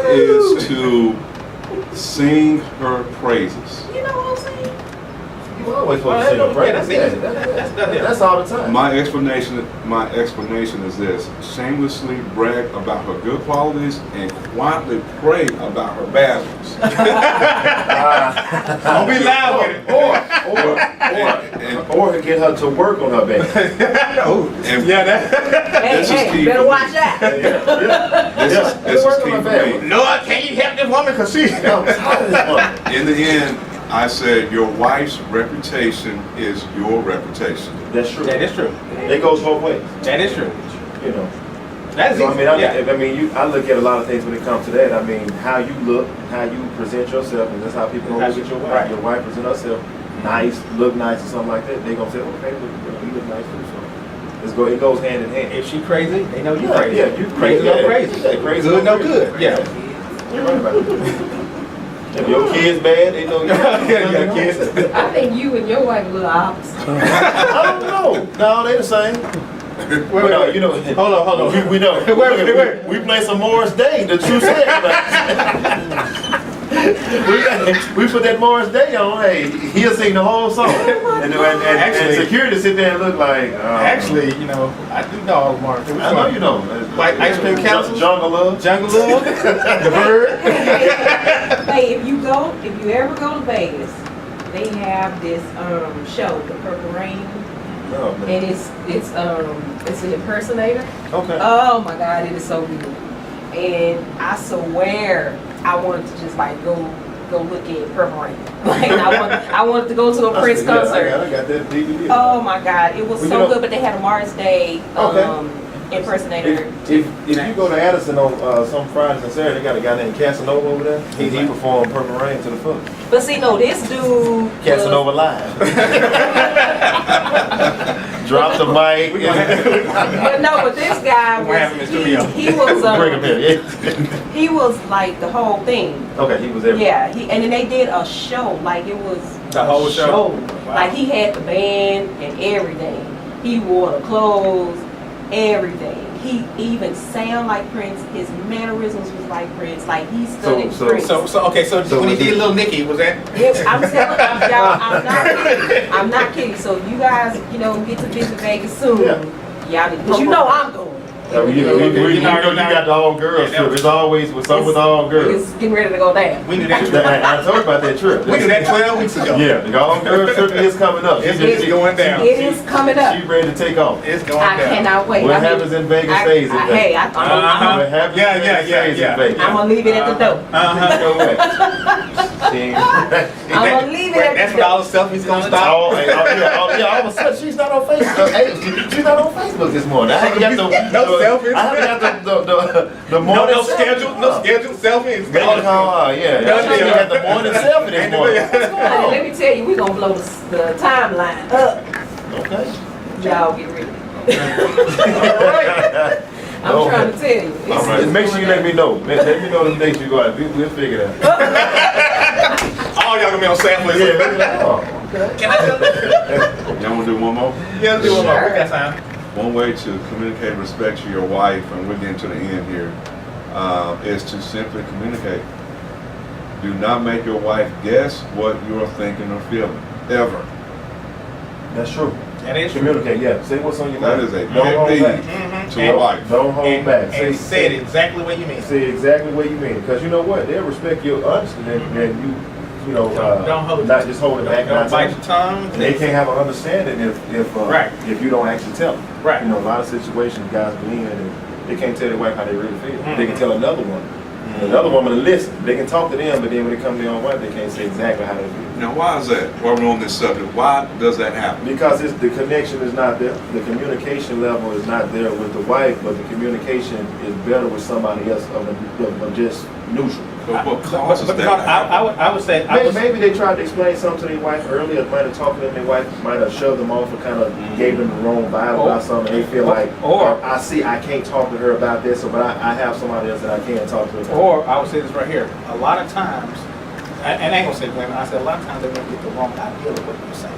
[SPEAKER 4] is to sing her praises.
[SPEAKER 2] You know what I'm saying?
[SPEAKER 3] You always supposed to sing a praise. That's all the time.
[SPEAKER 4] My explanation is this: shamelessly brag about her good qualities and quietly pray about her bad ones.
[SPEAKER 1] Don't be loud with it.
[SPEAKER 3] Or get her to work on her baby.
[SPEAKER 4] And
[SPEAKER 1] Yeah, that.
[SPEAKER 4] This is key
[SPEAKER 2] Better
[SPEAKER 4] for me.
[SPEAKER 2] watch out.
[SPEAKER 4] this is
[SPEAKER 3] Work on
[SPEAKER 4] key
[SPEAKER 3] her
[SPEAKER 4] for
[SPEAKER 3] baby.
[SPEAKER 4] me.
[SPEAKER 1] Lord, can you help this woman? Because she.
[SPEAKER 3] I'm tired of this one.
[SPEAKER 4] In the end, I said your wife's reputation is your reputation.
[SPEAKER 3] That's true.
[SPEAKER 1] That is true.
[SPEAKER 3] It goes both ways.
[SPEAKER 1] That is true.
[SPEAKER 3] You know.
[SPEAKER 1] That's
[SPEAKER 3] So,
[SPEAKER 1] easy.
[SPEAKER 3] I look at a lot of things when it comes to that. I mean, how you look, how you present yourself, and that's how people gonna look at your wife.
[SPEAKER 1] Right.
[SPEAKER 3] Your wife present herself nice, look nice, or something like that. They gonna say, okay, you look nice too. So it goes hand in hand.
[SPEAKER 1] If she crazy, they know you
[SPEAKER 3] Yeah,
[SPEAKER 1] crazy.
[SPEAKER 3] yeah, you
[SPEAKER 1] crazy,
[SPEAKER 3] yeah,
[SPEAKER 1] no crazy.
[SPEAKER 3] yeah, crazy,
[SPEAKER 1] Good,
[SPEAKER 3] no
[SPEAKER 1] no
[SPEAKER 3] crazy.
[SPEAKER 1] good. Yeah.
[SPEAKER 3] You're right about it. If your kid's bad, they know you.
[SPEAKER 1] Yeah, kids.
[SPEAKER 2] I think you and your wife a little opposite.
[SPEAKER 3] I don't know. No, they the same.
[SPEAKER 1] Wait,
[SPEAKER 3] No,
[SPEAKER 1] wait.
[SPEAKER 3] you know.
[SPEAKER 1] Hold on.
[SPEAKER 3] We know.
[SPEAKER 1] Wait.
[SPEAKER 3] We play some Morris Day, the true set. we put that Morris Day on. Hey, he'll sing the whole song, and
[SPEAKER 1] Actually-
[SPEAKER 3] security sit there and look like.
[SPEAKER 1] Actually, you know, I do know all Mark.
[SPEAKER 3] I know you know.
[SPEAKER 1] Like Ice Cream Council?
[SPEAKER 3] Jungle Love.
[SPEAKER 1] Jungle Love, The Bird.
[SPEAKER 2] Hey, if you ever go to Vegas, they have this show, The Purple Rain,
[SPEAKER 3] Oh, man.
[SPEAKER 2] and it's an impersonator.
[SPEAKER 3] Okay.
[SPEAKER 2] Oh my God, it is so good. And I swear I wanted to just like go look at Purple Rain. Like I wanted to go to a Prince concert.
[SPEAKER 3] I got that DVD.
[SPEAKER 2] Oh my God, it was
[SPEAKER 3] Well, you
[SPEAKER 2] so
[SPEAKER 3] know-
[SPEAKER 2] good. But they had a Morris Day impersonator.
[SPEAKER 3] If you go to Addison on some Fridays and Saturdays, they got a guy named Casanova over there. He performed Purple Rain to the full.
[SPEAKER 2] But see, no, this dude.
[SPEAKER 3] Casanova Live. Drop the mic.
[SPEAKER 2] But no, but this guy
[SPEAKER 1] We're having
[SPEAKER 2] was,
[SPEAKER 1] Mr. Leo.
[SPEAKER 2] he was,
[SPEAKER 3] Bring him here.
[SPEAKER 2] he was like the whole thing.
[SPEAKER 3] Okay, he was there.
[SPEAKER 2] Yeah, and then they did a show, like it was
[SPEAKER 1] The
[SPEAKER 2] a
[SPEAKER 1] whole show? Wow.
[SPEAKER 2] Like he had the band and everything. He wore the clothes, everything. He even sound like Prince. His mannerisms was like Prince. Like he studied
[SPEAKER 3] So-
[SPEAKER 2] Prince.
[SPEAKER 1] So okay, so
[SPEAKER 3] So
[SPEAKER 1] when he
[SPEAKER 3] was
[SPEAKER 1] did
[SPEAKER 3] it-
[SPEAKER 1] Little Nicky, was that?
[SPEAKER 2] I'm telling y'all, I'm not kidding. I'm not kidding. So you guys, get to visit Vegas soon.
[SPEAKER 3] Yeah.
[SPEAKER 2] Y'all, because you know I'm going.
[SPEAKER 3] You know you got the all girls
[SPEAKER 1] Yeah,
[SPEAKER 3] trip. It's always with some with all girls.
[SPEAKER 2] It's getting ready to go down.
[SPEAKER 1] We knew that.
[SPEAKER 3] I told you about that trip.
[SPEAKER 1] We knew that 12 weeks ago.
[SPEAKER 3] Yeah, the all girls trip is coming up.
[SPEAKER 1] It's going down.
[SPEAKER 2] It is coming up.
[SPEAKER 3] She ready to take off.
[SPEAKER 1] It's going
[SPEAKER 2] I
[SPEAKER 1] down.
[SPEAKER 2] cannot wait.
[SPEAKER 3] What
[SPEAKER 2] I mean,
[SPEAKER 3] happens in Vegas
[SPEAKER 2] I-
[SPEAKER 3] stays in
[SPEAKER 2] I-
[SPEAKER 3] Vegas.
[SPEAKER 2] Hey, I'm
[SPEAKER 1] Uh-huh.
[SPEAKER 3] What happens
[SPEAKER 1] Yeah,
[SPEAKER 3] in
[SPEAKER 1] yeah,
[SPEAKER 3] Vegas
[SPEAKER 1] yeah,
[SPEAKER 3] stays
[SPEAKER 1] yeah.
[SPEAKER 3] in Vegas.
[SPEAKER 2] gonna leave it at the door.
[SPEAKER 1] Uh-huh.
[SPEAKER 3] Go away.
[SPEAKER 2] I'm gonna leave it at
[SPEAKER 1] That's
[SPEAKER 2] the
[SPEAKER 1] when all
[SPEAKER 2] door.
[SPEAKER 1] the selfies gonna stop.
[SPEAKER 3] All of a sudden, she's not on Facebook. Hey, she's not on Facebook this morning. I haven't got
[SPEAKER 1] No selfies.
[SPEAKER 3] I haven't got the
[SPEAKER 1] No,
[SPEAKER 3] morning
[SPEAKER 1] no scheduled selfies.
[SPEAKER 3] Yeah.
[SPEAKER 1] Done
[SPEAKER 3] She
[SPEAKER 1] deal.
[SPEAKER 3] got the morning selfie this morning. What's going
[SPEAKER 2] Honey, let
[SPEAKER 3] on?
[SPEAKER 2] me tell you, we're gonna blow the timeline up.
[SPEAKER 3] Okay.
[SPEAKER 2] Y'all get ready. I'm
[SPEAKER 3] Okay.
[SPEAKER 2] trying to tell you. It's-
[SPEAKER 3] All right.
[SPEAKER 2] it's
[SPEAKER 3] Make sure you let
[SPEAKER 2] going
[SPEAKER 3] me know. Let me know the dates you go out. We'll figure it out.
[SPEAKER 1] All y'all gonna be on samples.
[SPEAKER 3] Yeah, look at that. Oh.
[SPEAKER 1] Can I tell you?
[SPEAKER 4] Y'all wanna do one more?
[SPEAKER 1] Yeah, do one more. We got time.
[SPEAKER 4] One way to communicate and respect to your wife, and we're getting to the end here, is to simply communicate. Do not make your wife guess what you're thinking or feeling, ever.
[SPEAKER 3] That's true.
[SPEAKER 1] That is true.
[SPEAKER 3] Communicate, yeah. Say what's on your
[SPEAKER 4] That
[SPEAKER 3] mind.
[SPEAKER 4] is a
[SPEAKER 3] Don't hold
[SPEAKER 4] big
[SPEAKER 3] back.
[SPEAKER 1] Mhm.
[SPEAKER 4] to a wife.
[SPEAKER 3] Don't hold back.
[SPEAKER 1] And say it exactly what you mean.
[SPEAKER 3] Say exactly what you mean. Because you know what? They'll respect your honesty and
[SPEAKER 1] Don't hold it.
[SPEAKER 3] not just hold it back.
[SPEAKER 1] Don't
[SPEAKER 3] not
[SPEAKER 1] bite
[SPEAKER 3] tell
[SPEAKER 1] your tongue.
[SPEAKER 3] them. They can't have an understanding
[SPEAKER 1] Right.
[SPEAKER 3] if you don't actually tell them.
[SPEAKER 1] Right.
[SPEAKER 3] You know, a lot of situations guys be in and they can't tell their wife how they really feel. They can tell another woman. Another woman to listen. They can talk to them, but then when it comes to their own wife, they can't say exactly how they feel.
[SPEAKER 4] Now, why is that? While we're on this subject, why does that happen?
[SPEAKER 3] Because the connection is not there. The communication level is not there with the wife, but the communication is better with somebody else of just neutral.
[SPEAKER 4] But what causes
[SPEAKER 1] But
[SPEAKER 4] that?
[SPEAKER 1] no,
[SPEAKER 4] to happen?
[SPEAKER 1] I would say,
[SPEAKER 3] Maybe they tried to explain something to their wife earlier, might have talked to them, their wife might have shoved them off or kind of gave them the wrong vibe about something. They feel like,
[SPEAKER 1] or-
[SPEAKER 3] I can't talk to her about this, but I have somebody else that I can talk to about.
[SPEAKER 1] or I would say this right here. A lot of times, and I ain't gonna say women, I said a lot of times they won't get the wrong idea of what you're saying.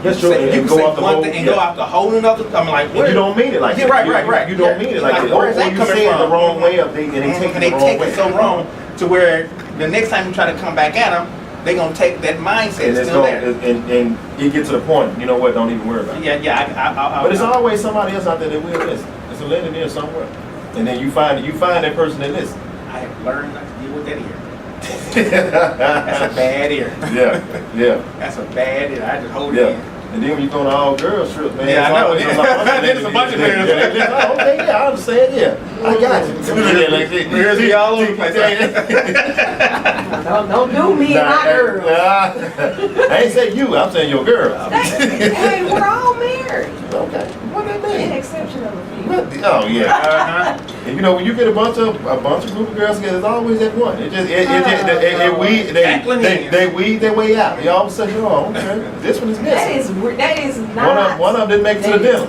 [SPEAKER 3] That's true.
[SPEAKER 1] You
[SPEAKER 3] And
[SPEAKER 1] can
[SPEAKER 3] go
[SPEAKER 1] say
[SPEAKER 3] off the
[SPEAKER 1] one
[SPEAKER 3] whole,
[SPEAKER 1] thing and go
[SPEAKER 3] yeah.
[SPEAKER 1] out the whole another. I'm like,
[SPEAKER 3] And you don't mean it like
[SPEAKER 1] Yeah,
[SPEAKER 3] that.
[SPEAKER 1] right.
[SPEAKER 3] You don't mean it like that.
[SPEAKER 1] Where's that
[SPEAKER 3] you
[SPEAKER 1] coming
[SPEAKER 3] say it the
[SPEAKER 1] from?
[SPEAKER 3] wrong way of and they take
[SPEAKER 1] and
[SPEAKER 3] it
[SPEAKER 1] they
[SPEAKER 3] the wrong
[SPEAKER 1] take
[SPEAKER 3] way.
[SPEAKER 1] it so wrong to where the next time you try to come back at them, they're gonna take that mindset
[SPEAKER 3] And, it's
[SPEAKER 1] still
[SPEAKER 3] going,
[SPEAKER 1] there.
[SPEAKER 3] and you get to the point, you know what, don't even worry about it.
[SPEAKER 1] Yeah.
[SPEAKER 3] But it's always somebody else out there that will listen. There's a lady there somewhere. And then you find that person that listens.
[SPEAKER 1] I have learned not to deal with that ear. That's a bad ear.
[SPEAKER 3] Yeah.
[SPEAKER 1] That's a bad ear. I just hold it
[SPEAKER 3] Yeah.
[SPEAKER 1] in.
[SPEAKER 3] And then when you go to all girls trip, man,
[SPEAKER 1] Yeah, I
[SPEAKER 3] it's
[SPEAKER 1] know.
[SPEAKER 3] always
[SPEAKER 1] Then it's a bunch of girls.
[SPEAKER 3] Yeah, okay, yeah, I understand, yeah. I got you.
[SPEAKER 1] Girls be all over the place.
[SPEAKER 2] Don't do me and my girls.
[SPEAKER 3] I ain't saying you, I'm saying your girl.
[SPEAKER 2] Hey, we're all married.
[SPEAKER 3] Okay, what that
[SPEAKER 2] An
[SPEAKER 3] mean?
[SPEAKER 2] exception of a few.
[SPEAKER 3] Oh yeah.
[SPEAKER 1] Uh-huh.
[SPEAKER 3] And you know when you get a bunch of group of girls together, there's always that one. They weed their way out. They all of a sudden, oh, okay, this one is missing.
[SPEAKER 2] That is not.
[SPEAKER 3] One of them didn't make it to the dinner.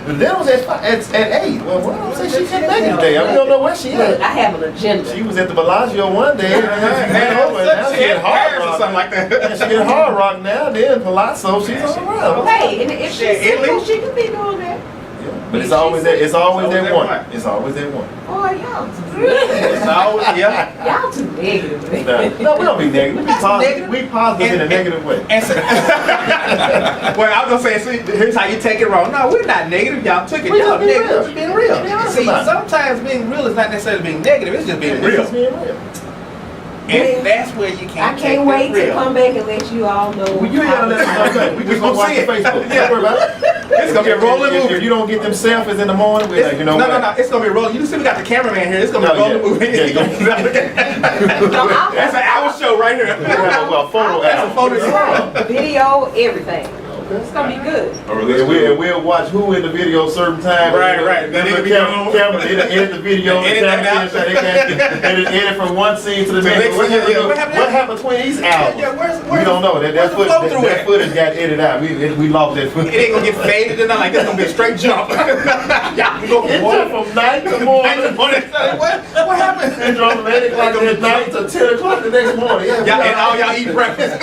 [SPEAKER 3] The dinner was at 8. Well, one of them said she couldn't make it today. We don't know where she
[SPEAKER 2] Look,
[SPEAKER 3] at.
[SPEAKER 2] I have an agenda.
[SPEAKER 3] She was at the Bellagio one day. And now she at Hard
[SPEAKER 1] or
[SPEAKER 3] Rock.
[SPEAKER 1] something like
[SPEAKER 3] And
[SPEAKER 1] that.
[SPEAKER 3] she at Hard Rock now. Then Palazzo, she's on around.
[SPEAKER 2] Hey, and if she's
[SPEAKER 1] Italy?
[SPEAKER 2] single, she could be doing that.
[SPEAKER 3] But it's always that. It's always
[SPEAKER 1] It's
[SPEAKER 3] that
[SPEAKER 1] always
[SPEAKER 3] one.
[SPEAKER 1] that
[SPEAKER 3] It's always that one.
[SPEAKER 2] Boy, y'all too
[SPEAKER 1] It's always, yeah.
[SPEAKER 2] Y'all too negative.
[SPEAKER 3] No, we don't be negative. We positive in a negative way.
[SPEAKER 1] And so, well, I was gonna say, see, here's how you take it wrong. No, we're not negative. Y'all took it.
[SPEAKER 3] We
[SPEAKER 1] Y'all
[SPEAKER 3] just being
[SPEAKER 1] negative.
[SPEAKER 3] real.
[SPEAKER 1] Just being real.
[SPEAKER 3] Be honest
[SPEAKER 1] See,
[SPEAKER 3] about it.
[SPEAKER 1] sometimes being real is not necessarily being negative. It's just being
[SPEAKER 3] It's
[SPEAKER 1] real.
[SPEAKER 3] just being real.
[SPEAKER 1] And that's where you
[SPEAKER 2] I
[SPEAKER 1] can't.
[SPEAKER 2] can't wait to come back and let you all know.
[SPEAKER 3] Well, you ain't gotta let us know. We just gonna watch the Facebook. Don't worry about it.
[SPEAKER 1] It's gonna be a rolling
[SPEAKER 3] If
[SPEAKER 1] movie.
[SPEAKER 3] you don't get them selfies in the morning, we're like, you know
[SPEAKER 1] no,
[SPEAKER 3] what?
[SPEAKER 1] no. It's gonna be rolling. You see, we got the cameraman here. It's gonna be
[SPEAKER 3] No,
[SPEAKER 1] a rolling movie.
[SPEAKER 2] No,
[SPEAKER 1] That's an hour show right here.
[SPEAKER 3] We'll have a photo
[SPEAKER 1] That's a
[SPEAKER 3] album.
[SPEAKER 1] photo show.
[SPEAKER 2] video, everything. It's gonna be good.
[SPEAKER 4] Or
[SPEAKER 3] We'll watch who in the video certain time.
[SPEAKER 1] Right.
[SPEAKER 3] Then the camera edit the video.
[SPEAKER 1] Edit that out.
[SPEAKER 3] Edit from one scene to the
[SPEAKER 1] To the
[SPEAKER 3] next.
[SPEAKER 1] next one, yeah.
[SPEAKER 3] What happened between these hours?
[SPEAKER 1] Yeah,
[SPEAKER 3] We don't know. That
[SPEAKER 1] where's the flow through
[SPEAKER 3] that
[SPEAKER 1] at?
[SPEAKER 3] footage got edited out. We lost that
[SPEAKER 1] It
[SPEAKER 3] footage.
[SPEAKER 1] ain't gonna get faded or nothing like this. It's gonna be a straight jump. Y'all can go
[SPEAKER 3] It
[SPEAKER 1] from one
[SPEAKER 3] jumped from night to
[SPEAKER 1] night to
[SPEAKER 3] morning.
[SPEAKER 1] morning. What happened?
[SPEAKER 3] It jumped from 8 o'clock at night to 10 o'clock the next morning.
[SPEAKER 1] Y'all, and all y'all eat breakfast.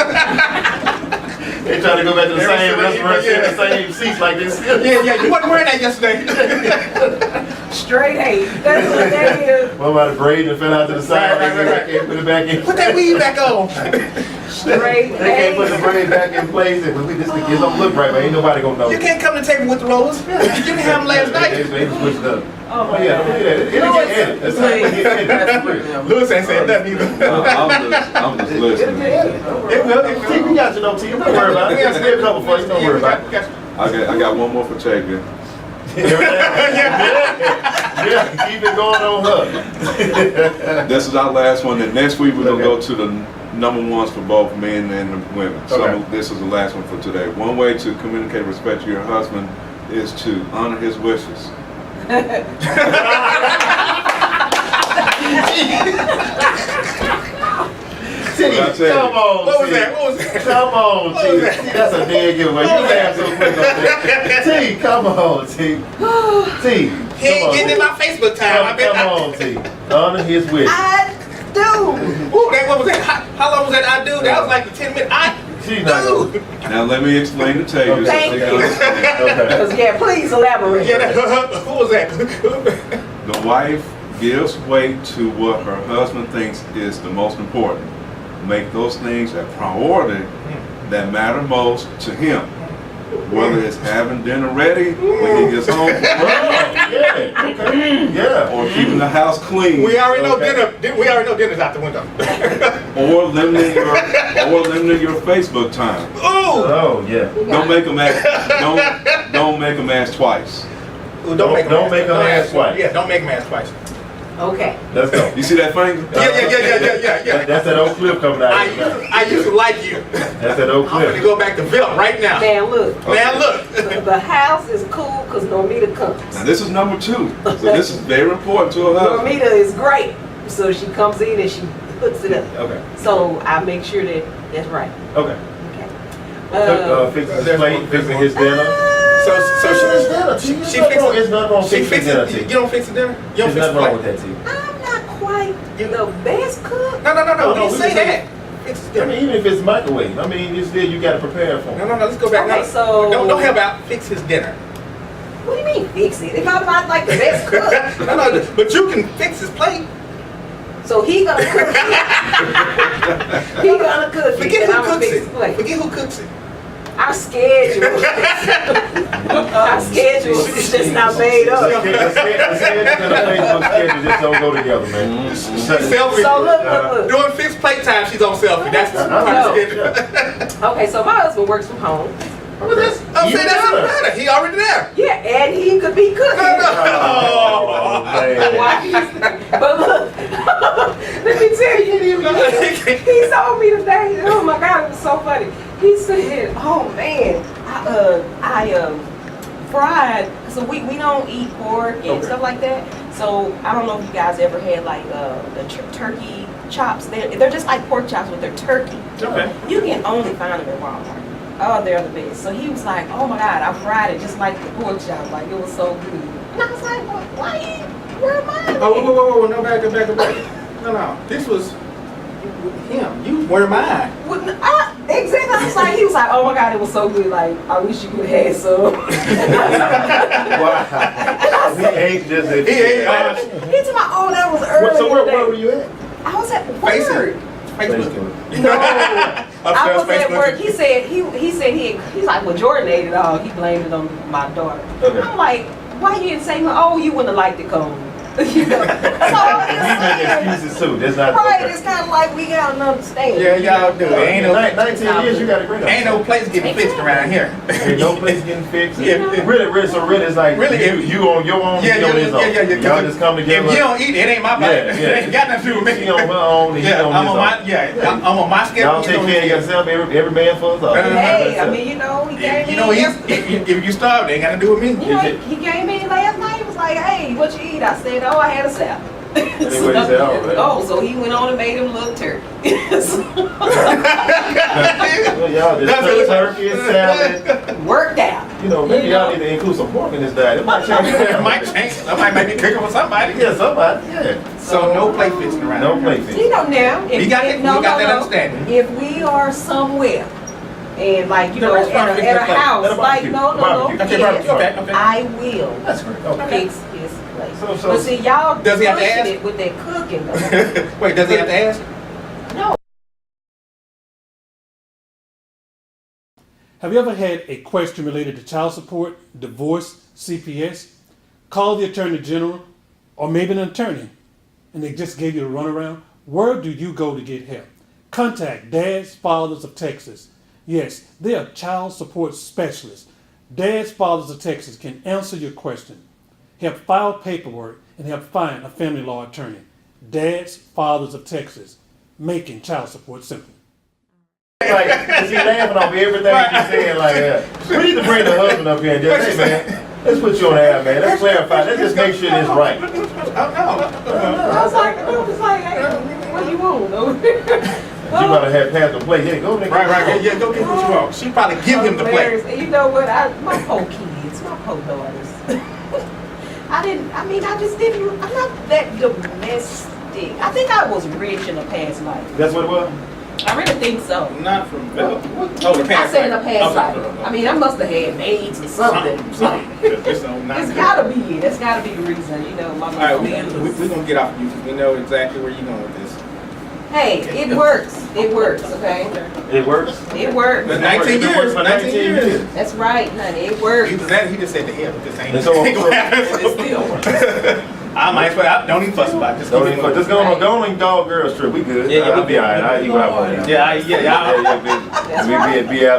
[SPEAKER 3] They trying to go back to the
[SPEAKER 1] Every
[SPEAKER 3] same
[SPEAKER 1] single-
[SPEAKER 3] restaurant,
[SPEAKER 1] yeah.
[SPEAKER 3] the same seats like this.
[SPEAKER 1] Yeah, you wasn't wearing that yesterday.
[SPEAKER 2] Straight hate. That's what that is.
[SPEAKER 3] What about the braid and fell out to the side?
[SPEAKER 1] Right.
[SPEAKER 3] They can't put it back in.
[SPEAKER 1] Put that weave back on.
[SPEAKER 2] Straight
[SPEAKER 3] They can't put the
[SPEAKER 2] hate.
[SPEAKER 3] braid back in place. This it don't look right, man. Ain't nobody gonna know.
[SPEAKER 1] You can't come to the table with the rollers. You didn't have them last night.
[SPEAKER 3] They switched up.
[SPEAKER 2] Oh,
[SPEAKER 3] Oh yeah, look at that. It'll get edited. That's how it get edited. That's real.
[SPEAKER 1] Lewis ain't saying nothing either.
[SPEAKER 4] I'm just listening.
[SPEAKER 3] It will. T, we got you, no T. Don't worry about it. We got a couple for you. Don't worry about it.
[SPEAKER 4] I got one more for Chapin.
[SPEAKER 3] Yeah, keep it going on her.
[SPEAKER 4] This is our last one, and next week we're gonna go to the number ones for both men and the women. So
[SPEAKER 3] Okay.
[SPEAKER 4] this is the last one for today. One way to communicate respect to your husband is to honor his wishes.
[SPEAKER 3] T, come on,
[SPEAKER 1] What was
[SPEAKER 3] T.
[SPEAKER 1] that? What was that?
[SPEAKER 3] Come on,
[SPEAKER 1] What was
[SPEAKER 3] T.
[SPEAKER 1] that?
[SPEAKER 3] That's a dead giveaway. You laugh so quick on that. T, come on, T. T,
[SPEAKER 1] He ain't getting in my Facebook time. I bet.
[SPEAKER 3] come on, T. Honor his wish.
[SPEAKER 2] I do.
[SPEAKER 1] Ooh, what was that? How long was that? I do. That was like the 10 minutes.
[SPEAKER 3] She's not gonna.
[SPEAKER 1] Do.
[SPEAKER 4] Now let me explain it to you. so
[SPEAKER 2] Thank
[SPEAKER 4] you
[SPEAKER 2] you.
[SPEAKER 4] can understand.
[SPEAKER 3] Okay.
[SPEAKER 2] Because, yeah, please elaborate.
[SPEAKER 1] Yeah. Who was that?
[SPEAKER 4] The wife gives weight to what her husband thinks is the most important. Make those things a priority that matter most to him. Whether it's having dinner ready when he gets home from
[SPEAKER 3] Oh,
[SPEAKER 4] work,
[SPEAKER 3] yeah. Okay. Yeah.
[SPEAKER 4] or keeping the house clean,
[SPEAKER 1] We already know
[SPEAKER 3] Okay.
[SPEAKER 1] dinner. We already know dinner's out the window.
[SPEAKER 4] or limiting your Facebook time.
[SPEAKER 1] Ooh.
[SPEAKER 3] Oh, yeah.
[SPEAKER 4] Don't make them ask. Don't make them ask twice.
[SPEAKER 1] Ooh,
[SPEAKER 3] Don't make 'em ask twice.
[SPEAKER 1] Yeah, don't make them ask twice.
[SPEAKER 2] Okay.
[SPEAKER 3] Let's go.
[SPEAKER 4] You see that finger?
[SPEAKER 1] Yeah.
[SPEAKER 3] That's that old clip coming out.
[SPEAKER 1] I used to like you.
[SPEAKER 3] That's that old
[SPEAKER 1] I'm gonna
[SPEAKER 3] clip.
[SPEAKER 1] go back to Bill right now.
[SPEAKER 2] Now, look.
[SPEAKER 1] Now look.
[SPEAKER 2] The house is cool because Normita comes.
[SPEAKER 4] Now this is number 2. So this is very important to a husband.
[SPEAKER 2] Normita is great. So she comes in and she puts it up.
[SPEAKER 3] Okay.
[SPEAKER 2] So I make sure that that's right.
[SPEAKER 3] Okay.
[SPEAKER 2] Okay.
[SPEAKER 3] Fixing his plate, fixing his dinner.
[SPEAKER 1] So
[SPEAKER 3] She
[SPEAKER 1] she fixes.
[SPEAKER 3] It's not wrong
[SPEAKER 1] She
[SPEAKER 3] fixing dinner,
[SPEAKER 1] fixes.
[SPEAKER 3] T.
[SPEAKER 1] You don't fix the dinner. You don't
[SPEAKER 3] There's
[SPEAKER 1] fix the
[SPEAKER 3] nothing wrong
[SPEAKER 1] plate.
[SPEAKER 3] with that, T.
[SPEAKER 2] I'm not quite the best cook.
[SPEAKER 1] No.
[SPEAKER 3] No,
[SPEAKER 1] Don't
[SPEAKER 3] we
[SPEAKER 1] say
[SPEAKER 3] just-
[SPEAKER 1] that. Fix the
[SPEAKER 3] I
[SPEAKER 1] dinner.
[SPEAKER 3] mean, even if it's microwave, I mean, it's still you got to prepare for.
[SPEAKER 1] No. Let's go back.
[SPEAKER 2] Okay,
[SPEAKER 1] No,
[SPEAKER 2] so-
[SPEAKER 1] don't help out. Fix his dinner.
[SPEAKER 2] What do you mean fix it? If I'm not like the best cook,
[SPEAKER 1] No, but you can fix his plate.
[SPEAKER 2] so he gonna cook it. He gonna cook it.
[SPEAKER 1] Forget
[SPEAKER 2] and
[SPEAKER 1] who
[SPEAKER 2] I'm gonna
[SPEAKER 1] cooks
[SPEAKER 2] fix
[SPEAKER 1] it.
[SPEAKER 2] the plate.
[SPEAKER 1] Forget who cooks it.
[SPEAKER 2] Our schedule. Our schedule is just not made
[SPEAKER 3] The
[SPEAKER 2] up.
[SPEAKER 3] schedule and the Facebook schedule just don't go together, man.
[SPEAKER 1] Selfie.
[SPEAKER 2] So look.
[SPEAKER 1] Doing fixed plate time, she's on selfie. That's the part
[SPEAKER 2] No.
[SPEAKER 1] of the schedule.
[SPEAKER 2] Okay, so my husband works from home.
[SPEAKER 1] I'm saying that's even better. He already there.
[SPEAKER 2] Yeah, and he could be cooking.
[SPEAKER 3] Oh, man.
[SPEAKER 2] Why he's- But look, let me tell you, he told me today, oh my God, it was so funny. He said, oh man, I fried, so we don't eat pork and
[SPEAKER 3] Okay.
[SPEAKER 2] stuff like that. So I don't know if you guys ever had like the turkey chops. They're just like pork chops with their turkey.
[SPEAKER 3] Okay.
[SPEAKER 2] You can only find them at Walmart. Oh, they're the best. So he was like, oh my God, I fried it just like the pork chop. Like it was so good. And I was like, why where am I?
[SPEAKER 1] Oh, whoa, no, back up. No. This was him. You were mine.
[SPEAKER 2] Exactly. I was like, he was like, oh my God, it was so good. Like, I wish you could have had some.
[SPEAKER 3] Wow. He ain't just a.
[SPEAKER 1] He ain't honest.
[SPEAKER 2] He told me, oh, that was early.
[SPEAKER 3] So where
[SPEAKER 2] today.
[SPEAKER 3] were you at?
[SPEAKER 2] I was at
[SPEAKER 1] Facebook.
[SPEAKER 2] work.
[SPEAKER 1] Facebook.
[SPEAKER 2] No, I
[SPEAKER 1] Upstairs
[SPEAKER 2] was at
[SPEAKER 1] Facebook.
[SPEAKER 2] work. He's like, well, Jordan ate it all. He blamed it on my daughter.
[SPEAKER 3] Okay.
[SPEAKER 2] I'm like, why you didn't say, oh, you wouldn't have liked it cold. You know, so I'm
[SPEAKER 3] We
[SPEAKER 2] just
[SPEAKER 3] make
[SPEAKER 2] saying,
[SPEAKER 3] excuses too. That's not
[SPEAKER 2] right,
[SPEAKER 3] okay.
[SPEAKER 2] it's kind of like we got an understanding.
[SPEAKER 1] Yeah, y'all do. Ain't no,
[SPEAKER 3] 19 years, you got a great
[SPEAKER 1] ain't no place getting fixed around here.
[SPEAKER 3] Ain't no place getting fixed.
[SPEAKER 1] Yeah.
[SPEAKER 3] Really, so really, it's like
[SPEAKER 1] Really,
[SPEAKER 3] you on your own,
[SPEAKER 1] Yeah,
[SPEAKER 3] he on his own. Y'all just come together.
[SPEAKER 1] If you don't eat, it ain't my body. It ain't got nothing to do with
[SPEAKER 3] She
[SPEAKER 1] me.
[SPEAKER 3] on her own, and he
[SPEAKER 1] Yeah,
[SPEAKER 3] on
[SPEAKER 1] I'm
[SPEAKER 3] his
[SPEAKER 1] on
[SPEAKER 3] own.
[SPEAKER 1] my I'm on my schedule.
[SPEAKER 3] Y'all take care of yourself, every man for himself.
[SPEAKER 2] Hey, I mean, you know, he came
[SPEAKER 1] You know,
[SPEAKER 2] in
[SPEAKER 1] if you starve, it ain't got to do with me.
[SPEAKER 2] You know, he came in last night. He was like, "Hey, what you eat?" I said, "Oh, I had a salad."
[SPEAKER 3] Anyway, he said, "Oh, man."
[SPEAKER 2] Oh, so he went on and made him look turkey.
[SPEAKER 3] Well, y'all just
[SPEAKER 1] That's
[SPEAKER 3] took
[SPEAKER 1] it.
[SPEAKER 3] turkey and salad.
[SPEAKER 2] Worked out.
[SPEAKER 3] You know, maybe y'all need to include some pork in this diet. It might change.
[SPEAKER 1] It might change. I might make me cooking for somebody.
[SPEAKER 3] Yeah, somebody. Yeah.
[SPEAKER 1] So no plate fixing around.
[SPEAKER 3] No
[SPEAKER 1] here.
[SPEAKER 3] plate
[SPEAKER 2] You
[SPEAKER 3] fixing.
[SPEAKER 2] know now, if
[SPEAKER 1] You got that-
[SPEAKER 2] no,
[SPEAKER 1] you got
[SPEAKER 2] no,
[SPEAKER 1] that
[SPEAKER 2] no.
[SPEAKER 1] understanding.
[SPEAKER 2] If we are somewhere and like you
[SPEAKER 1] The
[SPEAKER 2] know
[SPEAKER 1] restaurant
[SPEAKER 2] at
[SPEAKER 1] fix
[SPEAKER 2] a
[SPEAKER 1] the plate.
[SPEAKER 2] house,
[SPEAKER 3] At a
[SPEAKER 2] like
[SPEAKER 3] barbecue.
[SPEAKER 2] no,
[SPEAKER 3] Barbecue.
[SPEAKER 1] Okay, barbecue. Okay, okay.
[SPEAKER 2] I will
[SPEAKER 3] That's great. Okay.
[SPEAKER 2] fix his place.
[SPEAKER 3] So-
[SPEAKER 2] But see, y'all
[SPEAKER 1] Does he have to
[SPEAKER 2] pushing
[SPEAKER 1] ask?
[SPEAKER 2] it with that cooking though.
[SPEAKER 1] Wait, does he have to ask?
[SPEAKER 2] No.
[SPEAKER 5] Have you ever had a question related to child support, divorce, CPS? Call the Attorney General or maybe an attorney and they just gave you a runaround. Where do you go to get help? Contact Dads Fathers of Texas. Yes, they are child support specialists. Dads Fathers of Texas can answer your question, help file paperwork, and help find a family law attorney. Dads Fathers of Texas, making child support simple.
[SPEAKER 3] Like, is he laughing off everything he's saying like that? We need to bring the husband up here and just, hey man, let's put you on the air, man. Let's clarify. Let's just make sure this right.
[SPEAKER 1] Oh no.
[SPEAKER 2] I was like, hey, what do you want over here?
[SPEAKER 3] You gotta have passed the plate. Yeah, go nigga.
[SPEAKER 1] Right. Yeah, go get what you want. She probably give him the plate.
[SPEAKER 2] Hilarious. You know what? My poor kids, my poor daughters. I just didn't. I'm not that domestic. I think I was rich in a past life.
[SPEAKER 3] That's what it was?
[SPEAKER 2] I really think so.
[SPEAKER 1] Not from Bell. Oh, the
[SPEAKER 2] I
[SPEAKER 1] past.
[SPEAKER 2] said in a past
[SPEAKER 1] Okay.
[SPEAKER 2] life. I mean, I must have had maids or something.
[SPEAKER 1] It's on
[SPEAKER 2] It's gotta be it. That's gotta be the reason. You know, my
[SPEAKER 1] All right,
[SPEAKER 2] mother.
[SPEAKER 1] we're gonna get off you because we know exactly where you're going with this.
[SPEAKER 2] Hey, it works. It works. Okay,
[SPEAKER 3] It works.
[SPEAKER 2] it works.
[SPEAKER 1] But 19 years.
[SPEAKER 3] For
[SPEAKER 1] 19 years.
[SPEAKER 2] That's right, honey. It works.
[SPEAKER 1] Either that, or he just said the hell. This ain't.
[SPEAKER 3] And so-
[SPEAKER 1] ain't gonna happen.
[SPEAKER 2] It still works.
[SPEAKER 1] I might as well. Don't even fuss about it. Just
[SPEAKER 3] Don't
[SPEAKER 1] keep it
[SPEAKER 3] even,
[SPEAKER 1] moving.
[SPEAKER 3] just go on dog girls trip. We good.
[SPEAKER 1] Yeah,
[SPEAKER 3] I'll
[SPEAKER 1] we
[SPEAKER 3] be
[SPEAKER 1] good.
[SPEAKER 3] alright. I'll eat what I want.
[SPEAKER 1] Yeah.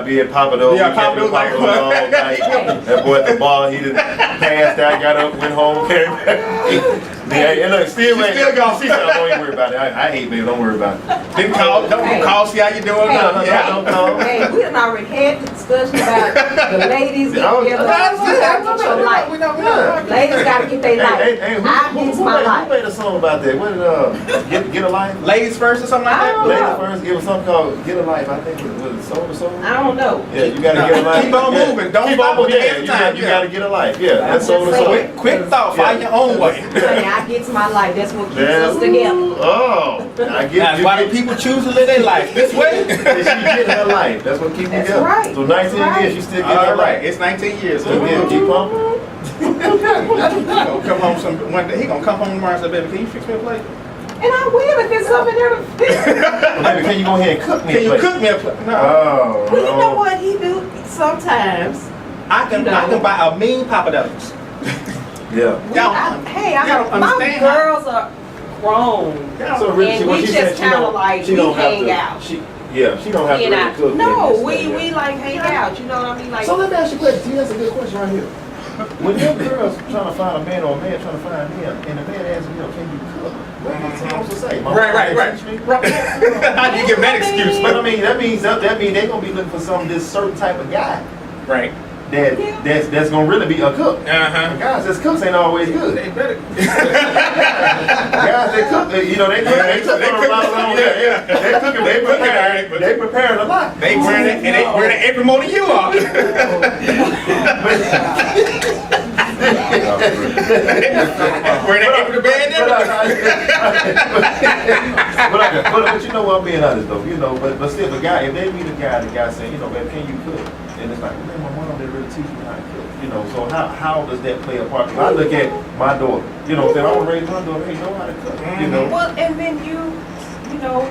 [SPEAKER 3] We at Papa Do's.
[SPEAKER 1] Yeah,
[SPEAKER 3] We
[SPEAKER 1] Papa
[SPEAKER 3] kept
[SPEAKER 1] Do's
[SPEAKER 3] it Papa Do's all night. That boy at the bar, he just passed out, got up, went home, came back. Yeah, and look, still ain't.
[SPEAKER 1] still gone.
[SPEAKER 3] She said, don't even worry about it. I hate baby, don't worry about it.
[SPEAKER 1] Didn't call. Don't call. See how you doing.
[SPEAKER 2] Hey,
[SPEAKER 3] don't call.
[SPEAKER 2] Hey, we done already had the discussion about the ladies
[SPEAKER 3] Oh,
[SPEAKER 2] getting together.
[SPEAKER 3] yeah.
[SPEAKER 2] You gotta get your life. Ladies gotta get their life. I get my
[SPEAKER 3] Who
[SPEAKER 2] life.
[SPEAKER 3] made a song about that? What did get a life?
[SPEAKER 1] Ladies first or something like
[SPEAKER 2] I
[SPEAKER 1] that.
[SPEAKER 2] don't
[SPEAKER 3] Ladies
[SPEAKER 2] know.
[SPEAKER 3] first, it was something called Get a Life. I think it was Soul to Soul.
[SPEAKER 2] I don't know.
[SPEAKER 3] Yeah, you gotta
[SPEAKER 1] No,
[SPEAKER 3] get a life.
[SPEAKER 1] keep on
[SPEAKER 3] Yeah.
[SPEAKER 1] moving. Don't
[SPEAKER 3] keep
[SPEAKER 1] stop
[SPEAKER 3] on
[SPEAKER 1] with
[SPEAKER 3] moving.
[SPEAKER 1] the
[SPEAKER 3] Yeah,
[SPEAKER 1] end time.
[SPEAKER 3] you
[SPEAKER 1] Yeah.
[SPEAKER 3] gotta get a life. Yeah,
[SPEAKER 2] I'm
[SPEAKER 3] that's
[SPEAKER 2] just
[SPEAKER 3] Soul to Soul.
[SPEAKER 2] saying.
[SPEAKER 1] Quick thought. Find your own way.
[SPEAKER 2] Honey, I get my life. That's what keeps
[SPEAKER 3] Yeah.
[SPEAKER 2] us together.
[SPEAKER 3] Oh, I get
[SPEAKER 1] That's why the people choose to live their life this way.
[SPEAKER 3] She getting her life. That's what keeps me
[SPEAKER 2] That's
[SPEAKER 3] together.
[SPEAKER 2] right.
[SPEAKER 3] So 19
[SPEAKER 2] That's
[SPEAKER 3] years, she still getting her
[SPEAKER 1] All right,
[SPEAKER 3] life.
[SPEAKER 1] it's 19 years.
[SPEAKER 3] So yeah, keep pumping.
[SPEAKER 1] He gonna come home one day. He gonna come home tomorrow and say, "Baby, can you fix me a plate?
[SPEAKER 2] And I will if there's something there to fix.
[SPEAKER 3] Well, baby, can you go ahead and cook me
[SPEAKER 1] Can
[SPEAKER 3] a
[SPEAKER 1] you
[SPEAKER 3] plate?
[SPEAKER 1] cook me a plate?" No,
[SPEAKER 3] Oh,
[SPEAKER 2] Well, you know
[SPEAKER 3] no.
[SPEAKER 2] what he do sometimes.
[SPEAKER 1] I can.
[SPEAKER 2] You
[SPEAKER 1] I
[SPEAKER 2] know.
[SPEAKER 1] can buy a mean Papa Do's.
[SPEAKER 3] Yeah.
[SPEAKER 2] My girls are grown.
[SPEAKER 3] So really,
[SPEAKER 2] And
[SPEAKER 3] what
[SPEAKER 2] we
[SPEAKER 3] she
[SPEAKER 2] just
[SPEAKER 3] said, she
[SPEAKER 2] kinda
[SPEAKER 3] don't,
[SPEAKER 2] like,
[SPEAKER 3] she
[SPEAKER 2] we
[SPEAKER 3] don't have
[SPEAKER 2] hang
[SPEAKER 3] to,
[SPEAKER 2] out.
[SPEAKER 3] She don't have to
[SPEAKER 2] You
[SPEAKER 3] really
[SPEAKER 2] know,
[SPEAKER 3] cook.
[SPEAKER 2] no,
[SPEAKER 3] this,
[SPEAKER 2] we
[SPEAKER 3] that.
[SPEAKER 2] like hang out. You know what I mean? Like,
[SPEAKER 3] So let me ask you a question. See, that's a good question right here. When your girl's trying to find a man or a man trying to find him, and the man asks, can you cook? What are you supposed to say? Mama,
[SPEAKER 1] Right.
[SPEAKER 3] teach me?
[SPEAKER 1] How do you give that excuse?
[SPEAKER 3] But I mean, that means they're gonna be looking for this certain type of guy
[SPEAKER 1] Right.
[SPEAKER 3] that's gonna really be a cook. Guys that's cooks ain't always good.
[SPEAKER 1] They better.
[SPEAKER 3] Guys that cook, they cook for a lot of long. Yeah. They cooking, they preparing a lot.
[SPEAKER 1] They wearing it, and they wearing it every more than you are. Wearing it every bed.
[SPEAKER 3] But you know what, I'm being honest though, but still the guy, if they meet a guy saying, babe, can you cook? And it's like, man, my mom didn't really teach me how to cook, so how does that play a part? When I look at my daughter, I want to raise my daughter, hey, know how to cook,
[SPEAKER 2] well, and then you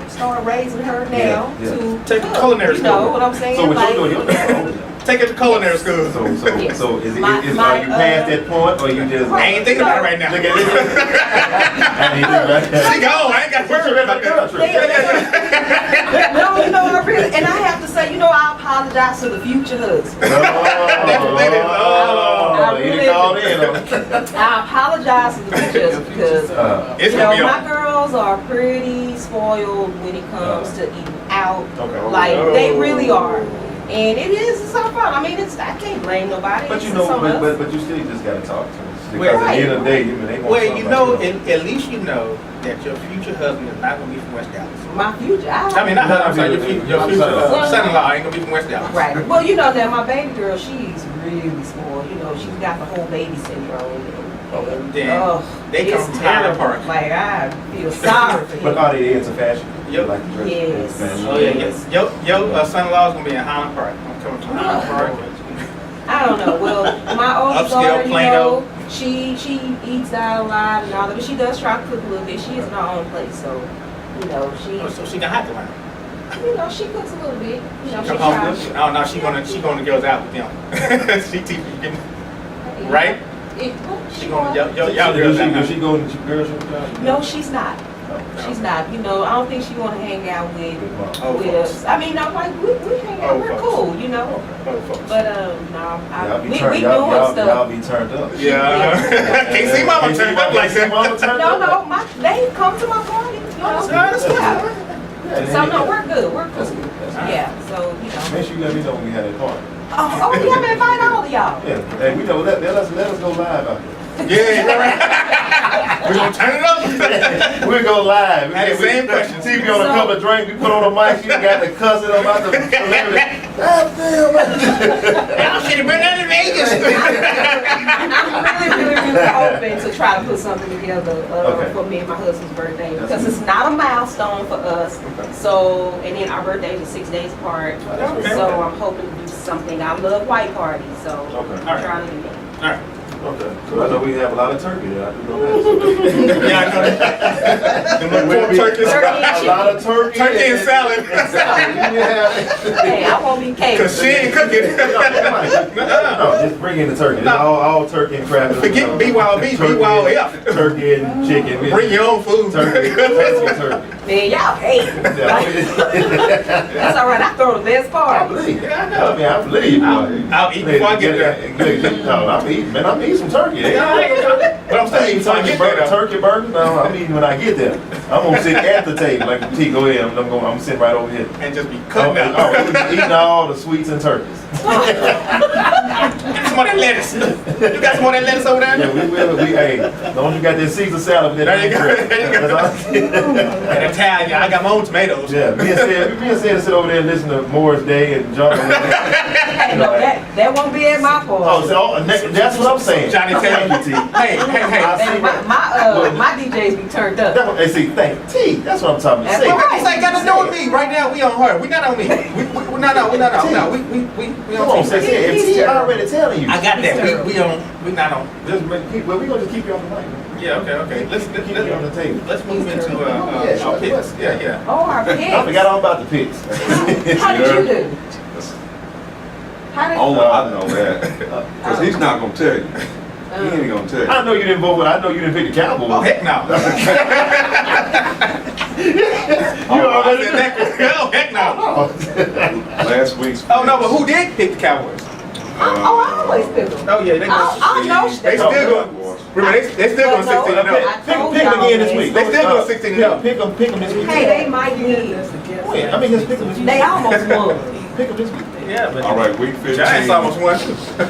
[SPEAKER 2] start raising her now
[SPEAKER 3] Yeah.
[SPEAKER 2] to
[SPEAKER 1] Take
[SPEAKER 2] cook.
[SPEAKER 1] culinary
[SPEAKER 2] You know
[SPEAKER 1] school.
[SPEAKER 2] what I'm saying?
[SPEAKER 3] So what
[SPEAKER 2] Like,
[SPEAKER 3] you doing, your daughter older than me.
[SPEAKER 1] Take it to culinary school.
[SPEAKER 3] So
[SPEAKER 2] Yes.
[SPEAKER 3] are you
[SPEAKER 2] My,
[SPEAKER 3] past that point, or you just?
[SPEAKER 1] I ain't thinking about it right now.
[SPEAKER 3] Look at this. I ain't thinking about that.
[SPEAKER 1] She gone. I ain't got to worry about that.
[SPEAKER 2] No, you know, I really, and I have to say, you know, I apologize to the future husband.
[SPEAKER 1] That's what it is.
[SPEAKER 3] Oh, he done called in.
[SPEAKER 2] I apologize to the future husband because,
[SPEAKER 1] It's
[SPEAKER 2] you
[SPEAKER 1] gonna
[SPEAKER 2] know,
[SPEAKER 1] be
[SPEAKER 2] my
[SPEAKER 1] on.
[SPEAKER 2] girls are pretty spoiled when it comes to eating out.
[SPEAKER 3] Okay.
[SPEAKER 2] Like, they really are. And it's so fun. I mean, I can't blame nobody.
[SPEAKER 3] But you
[SPEAKER 2] It's
[SPEAKER 3] know,
[SPEAKER 2] on us.
[SPEAKER 3] but you still just gotta talk to them. Because
[SPEAKER 1] Well,
[SPEAKER 3] at the end of the day, they want
[SPEAKER 1] Well, you
[SPEAKER 3] something
[SPEAKER 1] know,
[SPEAKER 3] like
[SPEAKER 1] at least you know that your future husband is not gonna be from West Dallas.
[SPEAKER 2] My future.
[SPEAKER 1] I mean, not husband. I'm sorry, your future
[SPEAKER 3] Son-in-law.
[SPEAKER 1] son-in-law ain't gonna be from West Dallas.
[SPEAKER 2] Right. Well, you know that my baby girl, she's really spoiled. You know, she's got the whole baby syndrome. And,
[SPEAKER 1] Then they come
[SPEAKER 2] it's
[SPEAKER 1] from Highland
[SPEAKER 2] terrible.
[SPEAKER 1] Park.
[SPEAKER 2] Like, I feel sorry for him.
[SPEAKER 3] But are they into fashion?
[SPEAKER 1] Yep.
[SPEAKER 3] Like the dress?
[SPEAKER 2] Yes.
[SPEAKER 3] Fashion?
[SPEAKER 1] Oh yeah, yes. Your son-in-law's gonna be in Highland Park. I'm coming from Highland Park.
[SPEAKER 2] I don't know. Well, my oldest
[SPEAKER 1] Upscale
[SPEAKER 2] daughter, you
[SPEAKER 1] Plano.
[SPEAKER 2] know, she eats out a lot and all that, but she does try to cook a little bit. She is in her own place, so you know
[SPEAKER 1] Oh, so she gonna have to learn.
[SPEAKER 2] she cooks a little bit. You know, she
[SPEAKER 1] Come home
[SPEAKER 2] tries.
[SPEAKER 1] good. Oh no, she gonna the girls out with them. She teach you, right? She gonna y'all girls out.
[SPEAKER 3] Does she go to girls with y'all?
[SPEAKER 2] No, she's not. She's not. You know, I don't think she want to hang out with
[SPEAKER 1] Oh,
[SPEAKER 2] with
[SPEAKER 1] folks.
[SPEAKER 2] us. I mean, I'm like, we hang out.
[SPEAKER 1] Oh,
[SPEAKER 2] We're
[SPEAKER 1] folks.
[SPEAKER 2] cool, you know.
[SPEAKER 1] Oh, folks.
[SPEAKER 2] But no,
[SPEAKER 3] Y'all be
[SPEAKER 2] we
[SPEAKER 3] turned
[SPEAKER 2] doing
[SPEAKER 3] y'all
[SPEAKER 2] stuff.
[SPEAKER 3] be turned up.
[SPEAKER 1] Yeah. Can't see mama turned up like that.
[SPEAKER 3] Mama turned
[SPEAKER 2] No,
[SPEAKER 3] up.
[SPEAKER 2] no, they come to my party. You know.
[SPEAKER 1] That's good.
[SPEAKER 3] Yeah,
[SPEAKER 2] So no, we're good. We're
[SPEAKER 3] That's
[SPEAKER 2] cool.
[SPEAKER 3] good. That's good.
[SPEAKER 2] Yeah. So you know.
[SPEAKER 3] Make sure you let me know when we have that party.
[SPEAKER 2] Oh yeah, man, invite all of y'all.
[SPEAKER 3] Yeah, hey, we know, let us go live out there.
[SPEAKER 1] Yeah, right. We're gonna turn it up.
[SPEAKER 3] We'll go live.
[SPEAKER 1] Hey, same question.
[SPEAKER 3] TV on a couple of drinks, we put on a mic, you got the cussing about the celebrity. God damn it.
[SPEAKER 1] I should have been out in Vegas.
[SPEAKER 2] I'm really hoping to try to put something together
[SPEAKER 3] Okay.
[SPEAKER 2] for me and my husband's birthday because it's not a milestone for us.
[SPEAKER 3] Okay.
[SPEAKER 2] So, and then our birthdays are 6 days apart.
[SPEAKER 3] Okay.
[SPEAKER 2] So I'm hoping to do something. I love white parties, so
[SPEAKER 3] Okay.
[SPEAKER 2] I'm trying to do that.
[SPEAKER 1] All right.
[SPEAKER 3] Okay. So I know we have a lot of turkey there. I do know that.
[SPEAKER 1] Yeah, I know that. Them little pork turkeys.
[SPEAKER 2] Turkey and
[SPEAKER 3] A lot of turkey.
[SPEAKER 1] Turkey and salad.
[SPEAKER 3] Yeah.
[SPEAKER 2] Hey, I won't be cake.
[SPEAKER 1] Cause she ain't cooking.
[SPEAKER 3] No, just bring in the turkey. It's
[SPEAKER 1] No.
[SPEAKER 3] all turkey and crab.
[SPEAKER 1] Forget BYOB,
[SPEAKER 3] Turkey-
[SPEAKER 1] BYOF.
[SPEAKER 3] Turkey and chicken.
[SPEAKER 1] Bring your own food.
[SPEAKER 3] Turkey. Turkey.
[SPEAKER 2] Man, y'all hate. That's all right. I throw the best
[SPEAKER 3] I
[SPEAKER 2] party.
[SPEAKER 3] believe.
[SPEAKER 1] Yeah, I know.
[SPEAKER 3] I mean, I believe.
[SPEAKER 1] I'll eat before I get there.
[SPEAKER 3] No, I'm eating, man. I'm eating some turkey.
[SPEAKER 1] But I'm still
[SPEAKER 3] I
[SPEAKER 1] eating
[SPEAKER 3] eat
[SPEAKER 1] before I get there. though.
[SPEAKER 3] turkey burger. No, I'm eating when I get there. I'm gonna sit at the table like T. Go ahead. I'm sitting right over here.
[SPEAKER 1] And just be cutting out.
[SPEAKER 3] Eating all the sweets and turkeys.
[SPEAKER 1] Get some of that lettuce. You got some of that lettuce over there?
[SPEAKER 3] Yeah, we will. Hey, as long as you got that Caesar salad.
[SPEAKER 1] There you go. There you go.
[SPEAKER 3] That's all.
[SPEAKER 1] And Italian. I got my own tomatoes.
[SPEAKER 3] Yeah, me and Sam sit over there and listen to Morris Day and John.
[SPEAKER 2] Hey, no, that won't be at my party.
[SPEAKER 3] Oh, so that's what I'm saying.
[SPEAKER 1] Johnny Taylor.
[SPEAKER 3] Thank you, T.
[SPEAKER 1] Hey.
[SPEAKER 2] Man, my DJs be turned up.
[SPEAKER 3] Hey, see, thank T. That's what I'm talking about.
[SPEAKER 2] That's
[SPEAKER 3] See,
[SPEAKER 2] right.
[SPEAKER 1] This ain't got to do with me. Right now, we on her. We not on me. We're not on. No, we
[SPEAKER 3] come on,
[SPEAKER 1] on
[SPEAKER 3] say,
[SPEAKER 1] T.
[SPEAKER 3] say,
[SPEAKER 2] He's
[SPEAKER 3] T
[SPEAKER 2] terrible.
[SPEAKER 3] already telling you.
[SPEAKER 1] I got that. We not on.
[SPEAKER 3] Well, we gonna just keep you on the mic. Man.
[SPEAKER 1] Yeah, okay. Let's
[SPEAKER 3] Keep you on the table.
[SPEAKER 1] move into
[SPEAKER 3] Yeah,
[SPEAKER 1] our picks.
[SPEAKER 3] yeah.
[SPEAKER 1] Yeah.
[SPEAKER 2] Oh, our
[SPEAKER 3] I
[SPEAKER 2] pigs.
[SPEAKER 3] forgot all about the picks.
[SPEAKER 2] How did you do? How did
[SPEAKER 4] Oh, I know that. Because he's not going to tell you. He ain't going to tell you.
[SPEAKER 3] I know you didn't vote, but I know you didn't pick the Cowboys.
[SPEAKER 1] Oh heck no.
[SPEAKER 3] You already
[SPEAKER 1] I said that. Oh heck no.
[SPEAKER 4] Last week's.
[SPEAKER 1] Oh no, but who did pick the Cowboys?
[SPEAKER 2] I always pick them.
[SPEAKER 1] Oh yeah, they
[SPEAKER 2] I know
[SPEAKER 1] They still going. Remember, they still going 16 and
[SPEAKER 2] No,
[SPEAKER 1] 0.
[SPEAKER 2] I told
[SPEAKER 3] Pick them
[SPEAKER 2] y'all
[SPEAKER 3] again this
[SPEAKER 2] that.
[SPEAKER 3] week.
[SPEAKER 1] They still going 16 and 0.
[SPEAKER 3] Pick them this week.
[SPEAKER 2] Hey, they might win.
[SPEAKER 3] Wait, I mean, just pick them this week.
[SPEAKER 2] They almost won.
[SPEAKER 3] Pick them this week.
[SPEAKER 1] Yeah, but
[SPEAKER 4] All right, week 15.
[SPEAKER 1] Giants almost won.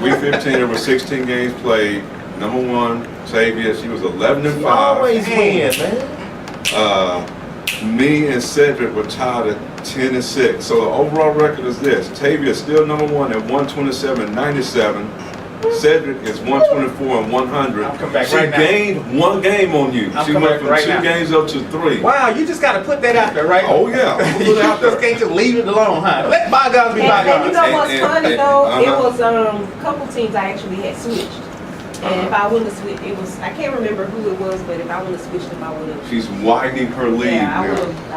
[SPEAKER 4] Week 15, there were 16 games played. Number one, Tavia, she was 11 and
[SPEAKER 3] You
[SPEAKER 4] 5.
[SPEAKER 3] always win, man.
[SPEAKER 4] Me and Cedric were tied at 10 and 6. So the overall record is this: Tavia is still number one at 127 and 97. Cedric is 124 and 100.
[SPEAKER 1] I'll come back
[SPEAKER 4] She
[SPEAKER 1] right now.
[SPEAKER 4] gained one game on you.
[SPEAKER 1] I'll
[SPEAKER 4] She
[SPEAKER 1] come
[SPEAKER 4] went
[SPEAKER 1] back
[SPEAKER 4] from
[SPEAKER 1] right
[SPEAKER 4] 2
[SPEAKER 1] now.
[SPEAKER 4] games up to 3.
[SPEAKER 1] Wow, you just got to put that out there, right?
[SPEAKER 4] Oh yeah.
[SPEAKER 1] You just can't just leave it alone, huh? Let bygones be
[SPEAKER 2] And you
[SPEAKER 1] bygones.
[SPEAKER 2] know what's
[SPEAKER 4] And-
[SPEAKER 2] funny
[SPEAKER 4] and-
[SPEAKER 2] though? It
[SPEAKER 4] uh-huh.
[SPEAKER 2] was a couple teams I actually had switched. And if I wouldn't have switched, it was I can't remember who it was, but if I wouldn't have switched them, I would have.
[SPEAKER 4] She's widening her lead
[SPEAKER 2] Yeah,
[SPEAKER 4] now.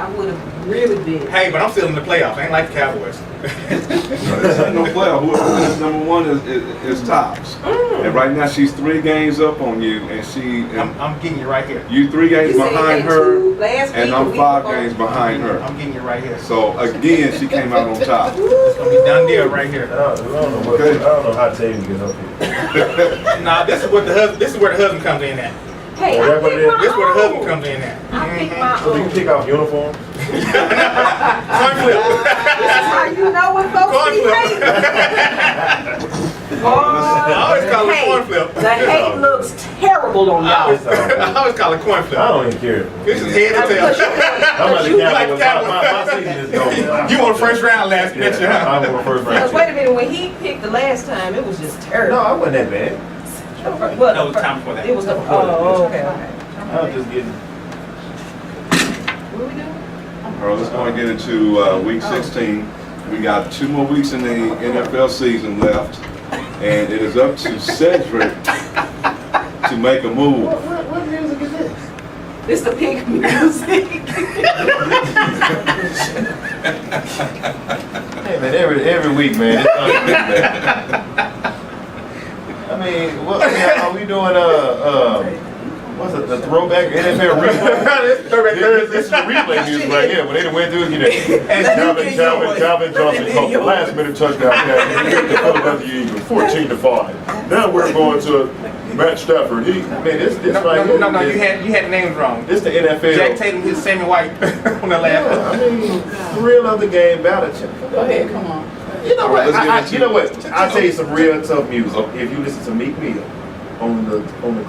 [SPEAKER 2] I would have really been.
[SPEAKER 1] Hey, but I'm still in the playoffs. I ain't like the Cowboys.
[SPEAKER 4] This ain't no player. Whoever is number one is tops. And right now she's 3 games up on you, and
[SPEAKER 1] I'm getting you right here.
[SPEAKER 4] you 3 games
[SPEAKER 2] You said
[SPEAKER 4] behind
[SPEAKER 2] they
[SPEAKER 4] her,
[SPEAKER 2] two last
[SPEAKER 4] and
[SPEAKER 2] week,
[SPEAKER 4] I'm
[SPEAKER 2] the week
[SPEAKER 4] 5
[SPEAKER 2] before.
[SPEAKER 4] games behind her.
[SPEAKER 1] I'm getting you right here.
[SPEAKER 4] So again, she came out on top.
[SPEAKER 1] It's gonna be done deal right here.
[SPEAKER 3] I don't know what, I don't know how Tatum get up here.
[SPEAKER 1] Nah, this is where the husband comes in at.
[SPEAKER 2] Hey,
[SPEAKER 3] Oh,
[SPEAKER 2] I
[SPEAKER 3] that what it
[SPEAKER 2] picked
[SPEAKER 3] is?
[SPEAKER 2] my
[SPEAKER 1] This is where the husband
[SPEAKER 2] own.
[SPEAKER 1] comes in at.
[SPEAKER 2] I picked my
[SPEAKER 3] So do you
[SPEAKER 2] own.
[SPEAKER 3] pick out uniforms?
[SPEAKER 1] Coin flip.
[SPEAKER 2] This is how you know when folks
[SPEAKER 1] Coin
[SPEAKER 2] be
[SPEAKER 1] flip.
[SPEAKER 2] hating.
[SPEAKER 1] I always call it
[SPEAKER 2] Hey,
[SPEAKER 1] coin flip.
[SPEAKER 2] The hate looks terrible on y'all.
[SPEAKER 1] I always call it coin
[SPEAKER 3] I
[SPEAKER 1] flip.
[SPEAKER 3] don't even care.
[SPEAKER 1] This is head to
[SPEAKER 2] Because
[SPEAKER 1] tail.
[SPEAKER 3] I'm not the
[SPEAKER 2] you
[SPEAKER 1] like
[SPEAKER 3] Cowboys.
[SPEAKER 1] Cowboys.
[SPEAKER 3] My season is gone.
[SPEAKER 1] You want a first round last bitch,
[SPEAKER 3] Yeah,
[SPEAKER 1] huh?
[SPEAKER 3] I want a first round.
[SPEAKER 2] wait a minute, when he picked the last time, it was just
[SPEAKER 3] No,
[SPEAKER 2] terrible.
[SPEAKER 3] I wasn't that bad.
[SPEAKER 2] Well,
[SPEAKER 1] That was the time before that.
[SPEAKER 2] It was the, oh, okay, okay.
[SPEAKER 3] I was just getting.
[SPEAKER 2] What we doing?
[SPEAKER 4] All right, let's go and get into week 16. We got 2 more weeks in the NFL season left, and it is up to Cedric to make a move.
[SPEAKER 3] What music is this?
[SPEAKER 2] It's the pink music.
[SPEAKER 3] Hey man, every week, man. It's something, man. I mean, what are we doing? What's it? The throwback NFL replay. This is the replay music right here. When they done went through, you know, Calvin Johnson caught the last minute touchdown pass. The Philadelphia Eagles, 14-5. Now we're going to Matt Stafford. Man, this right here.
[SPEAKER 1] No, you had the names wrong.
[SPEAKER 3] This the NFL.
[SPEAKER 1] Jack Tatum hit Sammy White on the last
[SPEAKER 3] Yeah,
[SPEAKER 1] one.
[SPEAKER 3] I mean, the real of the game battle. Go ahead, come on. You know what?
[SPEAKER 4] Let's get into-
[SPEAKER 3] You know what? I'll tell you some real tough music. If you listen to Meek Mill on the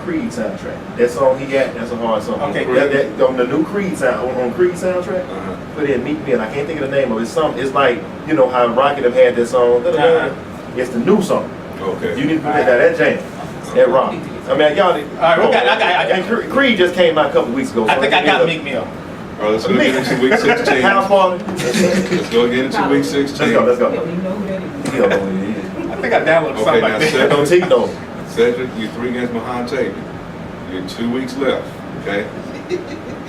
[SPEAKER 3] Creed soundtrack, that song he got, that's a hard song.
[SPEAKER 1] Okay.
[SPEAKER 3] That on the new Creed sound on Creed soundtrack, put in Meek Mill. I can't think of the name of it. It's like, you know how Rocket have had this song. It's the new song.
[SPEAKER 4] Okay.
[SPEAKER 3] You need to put that jam. That rock. I mean, y'all.
[SPEAKER 1] All right, I got
[SPEAKER 3] And Creed just came out a couple weeks ago.
[SPEAKER 1] I
[SPEAKER 3] so
[SPEAKER 1] think I got Meek Mill.
[SPEAKER 4] All right, let's go get into week 16.
[SPEAKER 3] House party.
[SPEAKER 4] Let's go get into week 16.
[SPEAKER 3] Let's go.
[SPEAKER 2] You don't even know who that is.
[SPEAKER 3] You don't know who it is.
[SPEAKER 1] I think I downloaded
[SPEAKER 4] Okay,
[SPEAKER 1] something
[SPEAKER 4] now
[SPEAKER 1] like that.
[SPEAKER 4] Cedric,
[SPEAKER 3] Don't take no.
[SPEAKER 4] Cedric, you're 3 games behind Tatum. You're 2 weeks left. Okay.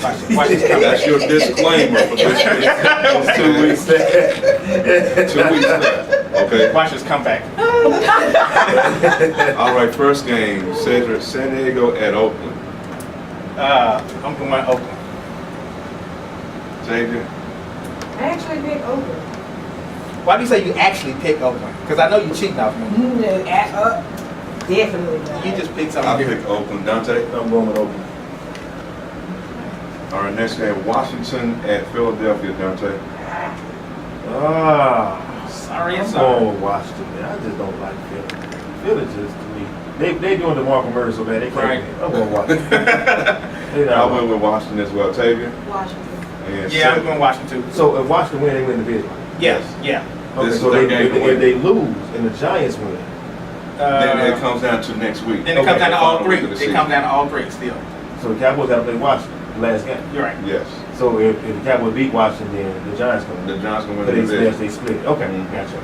[SPEAKER 1] Watch this come
[SPEAKER 4] That's
[SPEAKER 1] back.
[SPEAKER 4] your disclaimer for this week. It's 2 weeks. 2 weeks left. Okay.
[SPEAKER 1] Watch this come back.
[SPEAKER 4] All right. First game, Cedric, San Diego at Oakland.
[SPEAKER 1] I'm going to Oakland.
[SPEAKER 4] Xavier.
[SPEAKER 2] I actually picked Oakland.
[SPEAKER 1] Why do you say you actually pick Oakland? Because I know you cheating off me.
[SPEAKER 2] Definitely not.
[SPEAKER 1] You just picked
[SPEAKER 4] I
[SPEAKER 1] something
[SPEAKER 4] pick
[SPEAKER 1] different.
[SPEAKER 4] Oakland. Dante.
[SPEAKER 3] I'm going with Oakland.
[SPEAKER 4] All right. Next game, Washington at Philadelphia. Dante.
[SPEAKER 1] Sorry,
[SPEAKER 3] I'm
[SPEAKER 1] I'm sorry.
[SPEAKER 3] going with Washington, man. I just don't like Philly. Philly just, to me, they doing DeMarco Murray so bad, they can't
[SPEAKER 1] Right.
[SPEAKER 3] win. I'm going with Washington. They
[SPEAKER 4] I
[SPEAKER 3] not
[SPEAKER 4] went
[SPEAKER 3] winning.
[SPEAKER 4] with Washington as well. Tavia.
[SPEAKER 2] Washington.
[SPEAKER 4] And
[SPEAKER 1] Yeah, I'm
[SPEAKER 4] Cedric.
[SPEAKER 1] going Washington too.
[SPEAKER 3] So if Washington win, they win the bid.
[SPEAKER 1] Yes, yeah.
[SPEAKER 3] Okay,
[SPEAKER 4] This is
[SPEAKER 3] so
[SPEAKER 4] their
[SPEAKER 3] they,
[SPEAKER 4] game to
[SPEAKER 3] if
[SPEAKER 4] win.
[SPEAKER 3] they lose and the Giants win,
[SPEAKER 4] Then it comes down to next week.
[SPEAKER 1] Then it comes down to
[SPEAKER 4] The
[SPEAKER 1] all
[SPEAKER 4] final
[SPEAKER 1] three.
[SPEAKER 4] week of the
[SPEAKER 1] It
[SPEAKER 4] season.
[SPEAKER 1] comes down to all three still.
[SPEAKER 3] so the Cowboys got to play Washington the last game.
[SPEAKER 1] You're right.
[SPEAKER 4] Yes.
[SPEAKER 3] So if the Cowboys beat Washington, then the Giants going
[SPEAKER 4] The
[SPEAKER 3] to win.
[SPEAKER 4] Giants gonna win
[SPEAKER 3] But
[SPEAKER 4] the
[SPEAKER 3] they
[SPEAKER 4] division.
[SPEAKER 3] split. Okay,
[SPEAKER 4] Mhm.
[SPEAKER 3] gotcha.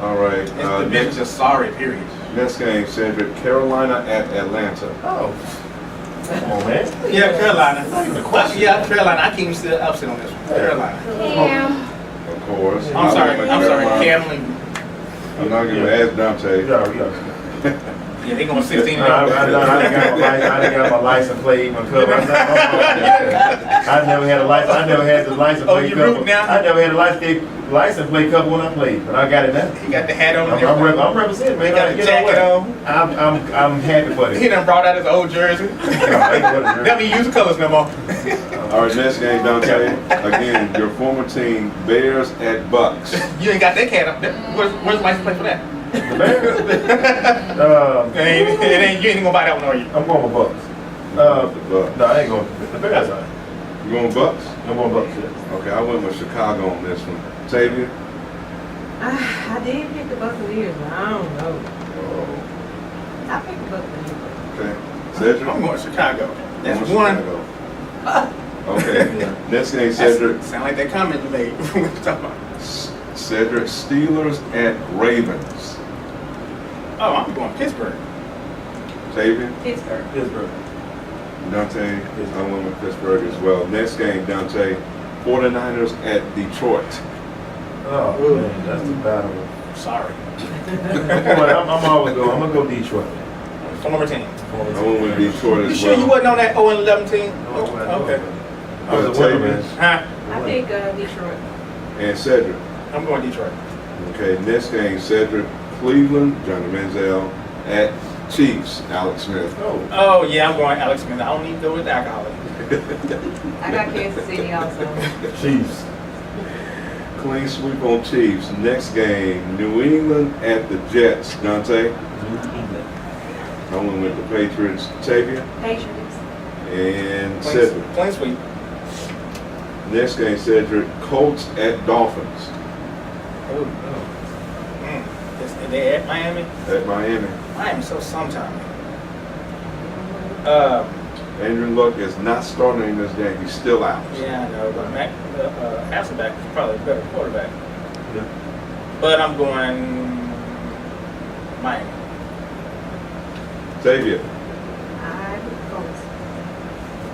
[SPEAKER 4] All right.
[SPEAKER 1] It's the division's just sorry, period.
[SPEAKER 4] Next game, Cedric, Carolina at Atlanta.
[SPEAKER 3] Oh, come on, man.
[SPEAKER 1] Yeah, Carolina.
[SPEAKER 3] Not even a question.
[SPEAKER 1] Yeah, Carolina. I can't even still upset on this one. Carolina.
[SPEAKER 4] Of course.
[SPEAKER 1] I'm sorry.
[SPEAKER 4] went with
[SPEAKER 1] I'm sorry.
[SPEAKER 4] Carolina.
[SPEAKER 1] Cameron.
[SPEAKER 4] I'm not gonna ask Dante.
[SPEAKER 3] Yeah.
[SPEAKER 1] Yeah, they going 16
[SPEAKER 3] I done got my license plate, my cover. I never had a license. I never had the license
[SPEAKER 1] Oh,
[SPEAKER 3] plate
[SPEAKER 1] you
[SPEAKER 3] cover.
[SPEAKER 1] root now?
[SPEAKER 3] I never had a license plate cover when I played, but I got it now.
[SPEAKER 1] He got the hat on. and
[SPEAKER 3] I'm
[SPEAKER 1] everything.
[SPEAKER 3] representing, man.
[SPEAKER 1] He got the
[SPEAKER 3] You know
[SPEAKER 1] jacket
[SPEAKER 3] what?
[SPEAKER 1] on.
[SPEAKER 3] I'm happy for
[SPEAKER 1] He
[SPEAKER 3] this.
[SPEAKER 1] done brought out his old jersey. Never use colors no more.
[SPEAKER 4] All right, next game, Dante. Again, your former team, Bears at Bucks.
[SPEAKER 1] You ain't got that cat up there. Where's the license plate for that?
[SPEAKER 3] The Bears?
[SPEAKER 1] You ain't gonna buy that one, are you?
[SPEAKER 3] I'm going with Bucks.
[SPEAKER 4] The Bucks.
[SPEAKER 3] No, I ain't going. The Bears are.
[SPEAKER 4] You going Bucks?
[SPEAKER 3] I'm going Bucks. Yeah.
[SPEAKER 4] Okay, I went with Chicago on this one. Tavia?
[SPEAKER 2] I did pick the Buccaneers, but I don't know.
[SPEAKER 4] Oh,
[SPEAKER 2] I picked the Buccaneers.
[SPEAKER 4] okay. Cedric?
[SPEAKER 1] I'm going Chicago. That's
[SPEAKER 4] Going
[SPEAKER 1] one.
[SPEAKER 4] Chicago. Okay.
[SPEAKER 3] Yeah.
[SPEAKER 4] Next game, Cedric.
[SPEAKER 1] Sound like that comment you made. What you talking about?
[SPEAKER 4] Cedric, Steelers at Ravens.
[SPEAKER 1] Oh, I'm going Pittsburgh.
[SPEAKER 4] Tavia?
[SPEAKER 2] Pittsburgh.
[SPEAKER 3] Pittsburgh.
[SPEAKER 4] Dante? I went with Pittsburgh as well. Next game, Dante. 49ers at Detroit.
[SPEAKER 3] Oh, man, that's the battle.
[SPEAKER 1] Sorry.
[SPEAKER 3] I'm always going. I'm gonna go Detroit.
[SPEAKER 1] Former team.
[SPEAKER 4] I went with Detroit
[SPEAKER 1] You
[SPEAKER 4] as
[SPEAKER 1] sure you
[SPEAKER 4] well.
[SPEAKER 1] wasn't on that 0-11 team? Okay.
[SPEAKER 3] I was a
[SPEAKER 4] Tell you,
[SPEAKER 3] weatherman.
[SPEAKER 1] Huh?
[SPEAKER 2] I think Detroit.
[SPEAKER 4] And Cedric.
[SPEAKER 1] I'm going Detroit.
[SPEAKER 4] Okay, next game, Cedric, Cleveland, Johnny Manziel at Chiefs, Alex Smith.
[SPEAKER 3] Oh,
[SPEAKER 1] Oh, yeah, I'm going Alex Smith. I don't need to go with the alcoholic.
[SPEAKER 2] I got Kansas City also.
[SPEAKER 3] Chiefs.
[SPEAKER 4] Clean sweep on Chiefs. Next game, New England at the Jets. Dante. I went with the Patriots. Tavia
[SPEAKER 2] Patriots.
[SPEAKER 4] and Cedric.
[SPEAKER 1] Clean sweep.
[SPEAKER 4] Next game, Cedric, Colts at Dolphins.
[SPEAKER 1] Oh, they at Miami?
[SPEAKER 4] At Miami.
[SPEAKER 1] Miami, so sometime.
[SPEAKER 4] Andrew Luck is not starting in this game. He's still out.
[SPEAKER 1] Yeah, I know, but Hasselbeck is probably a better quarterback.
[SPEAKER 3] Yeah.
[SPEAKER 1] But I'm going Miami.
[SPEAKER 4] Tavia.
[SPEAKER 2] I pick Colts.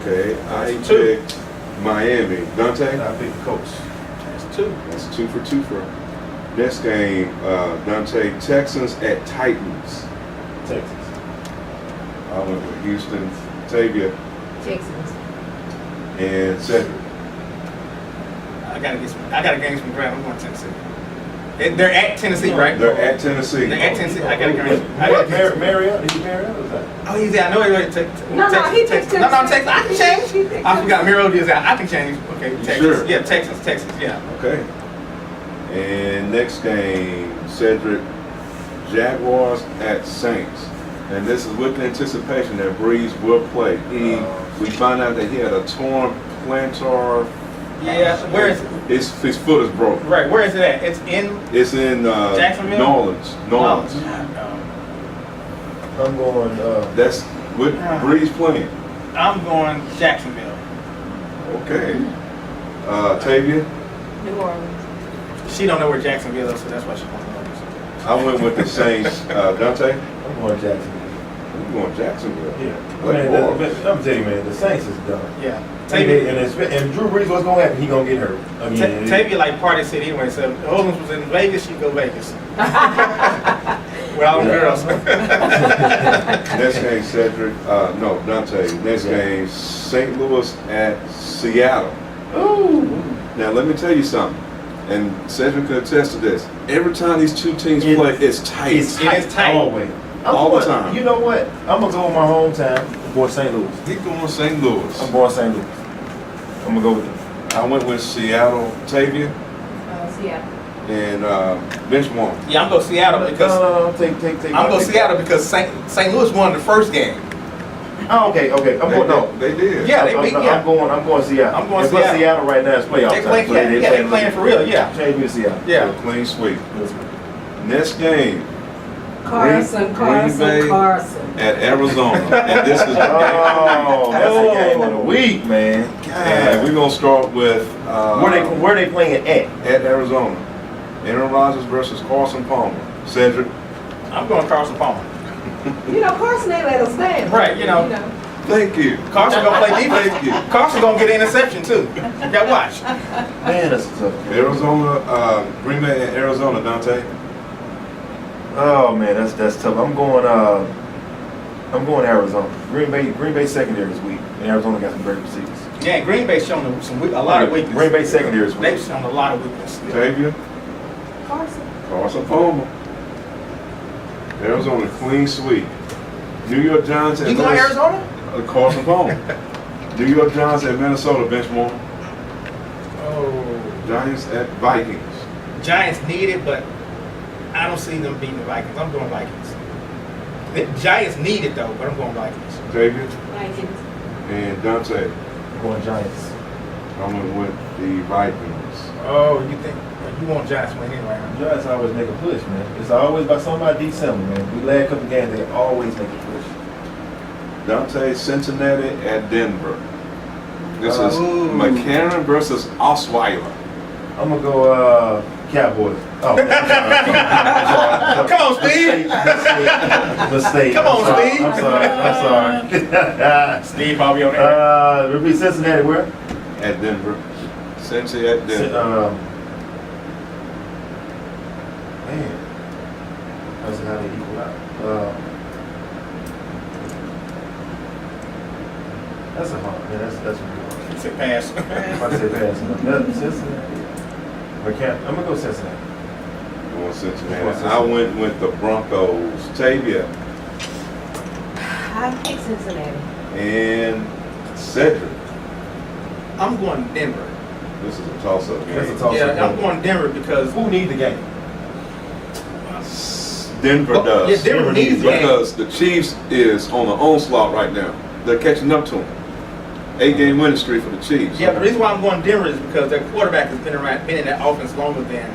[SPEAKER 4] Okay, I
[SPEAKER 1] That's two.
[SPEAKER 4] picked Miami. Dante.
[SPEAKER 3] I picked Colts.
[SPEAKER 1] That's two.
[SPEAKER 4] That's 2 for 2 for. Next game, Dante, Texans at Titans.
[SPEAKER 3] Texas.
[SPEAKER 4] I went with Houston, Tavia,
[SPEAKER 2] Texans.
[SPEAKER 4] and Cedric.
[SPEAKER 1] I gotta gain some ground. I'm going Tennessee. They're at Tennessee, right?
[SPEAKER 4] They're at Tennessee.
[SPEAKER 1] They're at Tennessee. I gotta gain. I
[SPEAKER 3] What?
[SPEAKER 1] gotta
[SPEAKER 3] Mariota? Did you Mariota? Was that?
[SPEAKER 1] Oh, he's out. No, he went to
[SPEAKER 2] No, he picked
[SPEAKER 1] No,
[SPEAKER 2] Texas.
[SPEAKER 1] Texas. I can change.
[SPEAKER 2] He picked
[SPEAKER 1] I forgot. Mariota is out. I can change. Okay, Texas.
[SPEAKER 4] sure?
[SPEAKER 1] Yeah, Texas. Yeah.
[SPEAKER 4] Okay. And next game, Cedric, Jaguars at Saints. And this is with the anticipation that Breeze will play. We found out that he had a torn plantar.
[SPEAKER 1] Yeah. Where is it?
[SPEAKER 4] His foot is broken.
[SPEAKER 1] Right. Where is it at? It's in
[SPEAKER 4] It's in
[SPEAKER 1] Jacksonville?
[SPEAKER 4] New Orleans. New Orleans.
[SPEAKER 3] I'm going.
[SPEAKER 4] That's with Breeze playing.
[SPEAKER 1] I'm going Jacksonville.
[SPEAKER 4] Okay. Tavia,
[SPEAKER 2] New Orleans.
[SPEAKER 1] She don't know where Jacksonville is, so that's why she wants to know.
[SPEAKER 4] I went with the Saints. Dante,
[SPEAKER 3] I'm going Jacksonville.
[SPEAKER 4] you going Jacksonville?
[SPEAKER 3] Yeah.
[SPEAKER 4] Like,
[SPEAKER 3] Man,
[SPEAKER 4] boy.
[SPEAKER 3] I'm telling you, man, the Saints is done.
[SPEAKER 1] Yeah.
[SPEAKER 3] And Drew Brees, what's gonna happen? He gonna get hurt again.
[SPEAKER 1] Tavia like Party City anyway, so if Holdings was in Vegas, she'd go Vegas. With all the girls.
[SPEAKER 4] Next game, Cedric. No, Dante. Next game, St. Louis at Seattle.
[SPEAKER 3] Ooh.
[SPEAKER 4] Now, let me tell you something. And Cedric could attest to this. Every time these two teams play, it's tight.
[SPEAKER 3] It's tight.
[SPEAKER 1] tight.
[SPEAKER 3] Always.
[SPEAKER 4] All the time.
[SPEAKER 3] You know what? I'm gonna go with my hometown. I'm going St. Louis.
[SPEAKER 4] He's going St. Louis.
[SPEAKER 3] I'm going St. Louis. I'm gonna go with them.
[SPEAKER 4] I went with Seattle, Tavia,
[SPEAKER 2] Seattle.
[SPEAKER 4] and Benchmark.
[SPEAKER 1] Yeah, I'm going Seattle because
[SPEAKER 3] No. Take.
[SPEAKER 1] I'm going Seattle because St. Louis won the first game.
[SPEAKER 3] Oh, okay. I'm going. No.
[SPEAKER 4] They did.
[SPEAKER 1] Yeah, they beat. Yeah,
[SPEAKER 3] I'm going Seattle.
[SPEAKER 1] I'm going
[SPEAKER 3] And plus
[SPEAKER 1] Seattle.
[SPEAKER 3] Seattle right now is playoff
[SPEAKER 1] they
[SPEAKER 3] time.
[SPEAKER 1] play. Yeah, they playing for real. Yeah,
[SPEAKER 3] Change me to Seattle.
[SPEAKER 1] yeah.
[SPEAKER 4] Clean sweep. Next game
[SPEAKER 2] Carson.
[SPEAKER 4] at Arizona. And this is
[SPEAKER 3] Oh, that's a game of the week, man.
[SPEAKER 4] and we're gonna start with
[SPEAKER 3] Where they playing at?
[SPEAKER 4] at Arizona. Aaron Rodgers versus Carson Palmer. Cedric.
[SPEAKER 1] I'm going Carson Palmer.
[SPEAKER 2] You know, Carson ain't let us stand.
[SPEAKER 1] Right, you know.
[SPEAKER 4] Thank you.
[SPEAKER 1] Carson gonna play defense.
[SPEAKER 4] Thank you.
[SPEAKER 1] Carson gonna get an interception too. Got watch.
[SPEAKER 3] Man, that's a tough game.
[SPEAKER 4] Arizona, Green Bay and Arizona, Dante.
[SPEAKER 3] Oh man, that's tough. I'm going Arizona. Green Bay secondary is weak, and Arizona got some great receivers.
[SPEAKER 1] Yeah, Green Bay's shown a lot of weakness.
[SPEAKER 3] Green Bay secondary is
[SPEAKER 1] They've
[SPEAKER 3] weak.
[SPEAKER 1] shown a lot of weakness.
[SPEAKER 4] Tavia. Carson Palmer. Arizona, clean sweep. New York Giants at
[SPEAKER 1] You going Arizona?
[SPEAKER 4] Carson Palmer. New York Giants at Minnesota, Benchmark.
[SPEAKER 1] Oh.
[SPEAKER 4] Giants at Vikings.
[SPEAKER 1] Giants need it, but I don't see them beating the Vikings. I'm going Vikings. The Giants need it though, but I'm going Vikings.
[SPEAKER 4] Tavia
[SPEAKER 2] Vikings.
[SPEAKER 4] and Dante.
[SPEAKER 3] I'm going Giants.
[SPEAKER 4] I'm going with the Vikings.
[SPEAKER 1] Oh, you think you want Giants to win anyway? Huh?
[SPEAKER 3] Giants always make a push, man. It's always by somebody December, man. We last couple games, they always make a push.
[SPEAKER 4] Dante, Cincinnati at Denver. This is
[SPEAKER 1] Ooh.
[SPEAKER 4] McCarron versus Osweiler.
[SPEAKER 3] I'm gonna go Cowboys. Oh,
[SPEAKER 1] Come on, Steve.
[SPEAKER 3] Mistake.
[SPEAKER 1] Come on, Steve.
[SPEAKER 3] I'm sorry.
[SPEAKER 1] Steve, I'll be on there.
[SPEAKER 3] Repeat Cincinnati where?
[SPEAKER 4] At Denver. Cincy at Denver.
[SPEAKER 3] how they equal out. That's a hard, man, that's a real hard.
[SPEAKER 1] It's a pass.
[SPEAKER 3] I'm about to say pass. Cincinnati. I'm gonna go Cincinnati.
[SPEAKER 4] Going Cincinnati. I went with the Broncos. Tavia
[SPEAKER 2] I pick Cincinnati.
[SPEAKER 4] and Cedric.
[SPEAKER 1] I'm going Denver.
[SPEAKER 4] This is a toss-up
[SPEAKER 3] That's a
[SPEAKER 4] game.
[SPEAKER 3] toss-up.
[SPEAKER 1] Yeah, I'm going Denver because
[SPEAKER 3] Who need the game?
[SPEAKER 4] Denver
[SPEAKER 1] Yeah,
[SPEAKER 4] does.
[SPEAKER 1] Denver needs the game.
[SPEAKER 4] Because the Chiefs is on the onslaught right now. They're catching up to them. 8-game winning streak for the Chiefs.
[SPEAKER 1] Yeah, the reason why I'm going Denver is because their quarterback has been in that offense longer than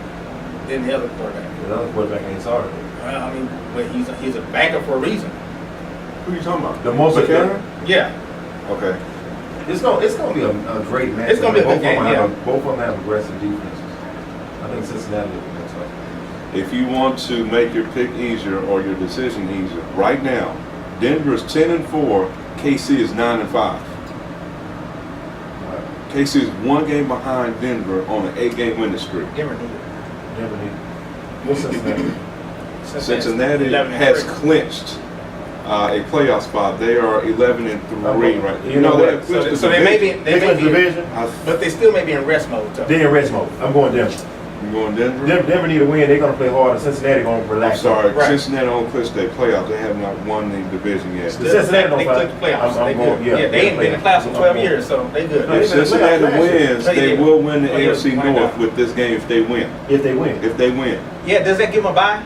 [SPEAKER 1] the other quarterback.
[SPEAKER 3] The other quarterback ain't sorry.
[SPEAKER 1] Well, I mean, but he's a backup for a reason.
[SPEAKER 4] Who are you talking about?
[SPEAKER 3] The most
[SPEAKER 4] McCarron?
[SPEAKER 1] Yeah.
[SPEAKER 4] Okay.
[SPEAKER 3] It's gonna be a great match.
[SPEAKER 1] It's gonna be a good game,
[SPEAKER 3] Both of them have aggressive defenses. I think Cincinnati will be tough.
[SPEAKER 4] If you want to make your pick easier or your decision easier, right now, Denver is 10-4, KC is 9-5. KC is 1 game behind Denver on an 8-game winning streak.
[SPEAKER 1] Denver needs it.
[SPEAKER 3] Never need. What's Cincinnati?
[SPEAKER 4] Cincinnati
[SPEAKER 1] 11 and
[SPEAKER 4] has
[SPEAKER 1] 3.
[SPEAKER 4] clinched a playoff spot. They are 11-3 right now.
[SPEAKER 3] You know
[SPEAKER 4] they
[SPEAKER 3] what?
[SPEAKER 4] have clinched the
[SPEAKER 1] So they may be,
[SPEAKER 4] division.
[SPEAKER 3] Division.
[SPEAKER 1] but they still may be in rest mode. So.
[SPEAKER 3] Then in rest mode. I'm going Denver.
[SPEAKER 4] You going Denver?
[SPEAKER 3] Denver need to win. They're gonna play hard. And Cincinnati gonna
[SPEAKER 4] I'm
[SPEAKER 3] relax.
[SPEAKER 4] sorry,
[SPEAKER 1] Right.
[SPEAKER 4] Cincinnati don't clinch their playoffs. They have not won the division yet.
[SPEAKER 3] The Cincinnati don't
[SPEAKER 1] they
[SPEAKER 3] fight.
[SPEAKER 1] clicked the playoffs.
[SPEAKER 3] I'm
[SPEAKER 1] They
[SPEAKER 3] going-
[SPEAKER 1] good.
[SPEAKER 3] yeah,
[SPEAKER 1] Yeah, they ain't been in the playoffs for
[SPEAKER 3] I'm
[SPEAKER 1] 12
[SPEAKER 3] going-
[SPEAKER 1] years, so they good.
[SPEAKER 3] No,
[SPEAKER 4] If Cincinnati wins,
[SPEAKER 1] They
[SPEAKER 4] they
[SPEAKER 1] did.
[SPEAKER 4] will win the
[SPEAKER 1] Oh, yeah,
[SPEAKER 4] AFC
[SPEAKER 1] why
[SPEAKER 4] North
[SPEAKER 1] not?
[SPEAKER 4] with this game if they win.
[SPEAKER 3] If they win.
[SPEAKER 4] If they win.
[SPEAKER 1] Yeah, does that give them a bye?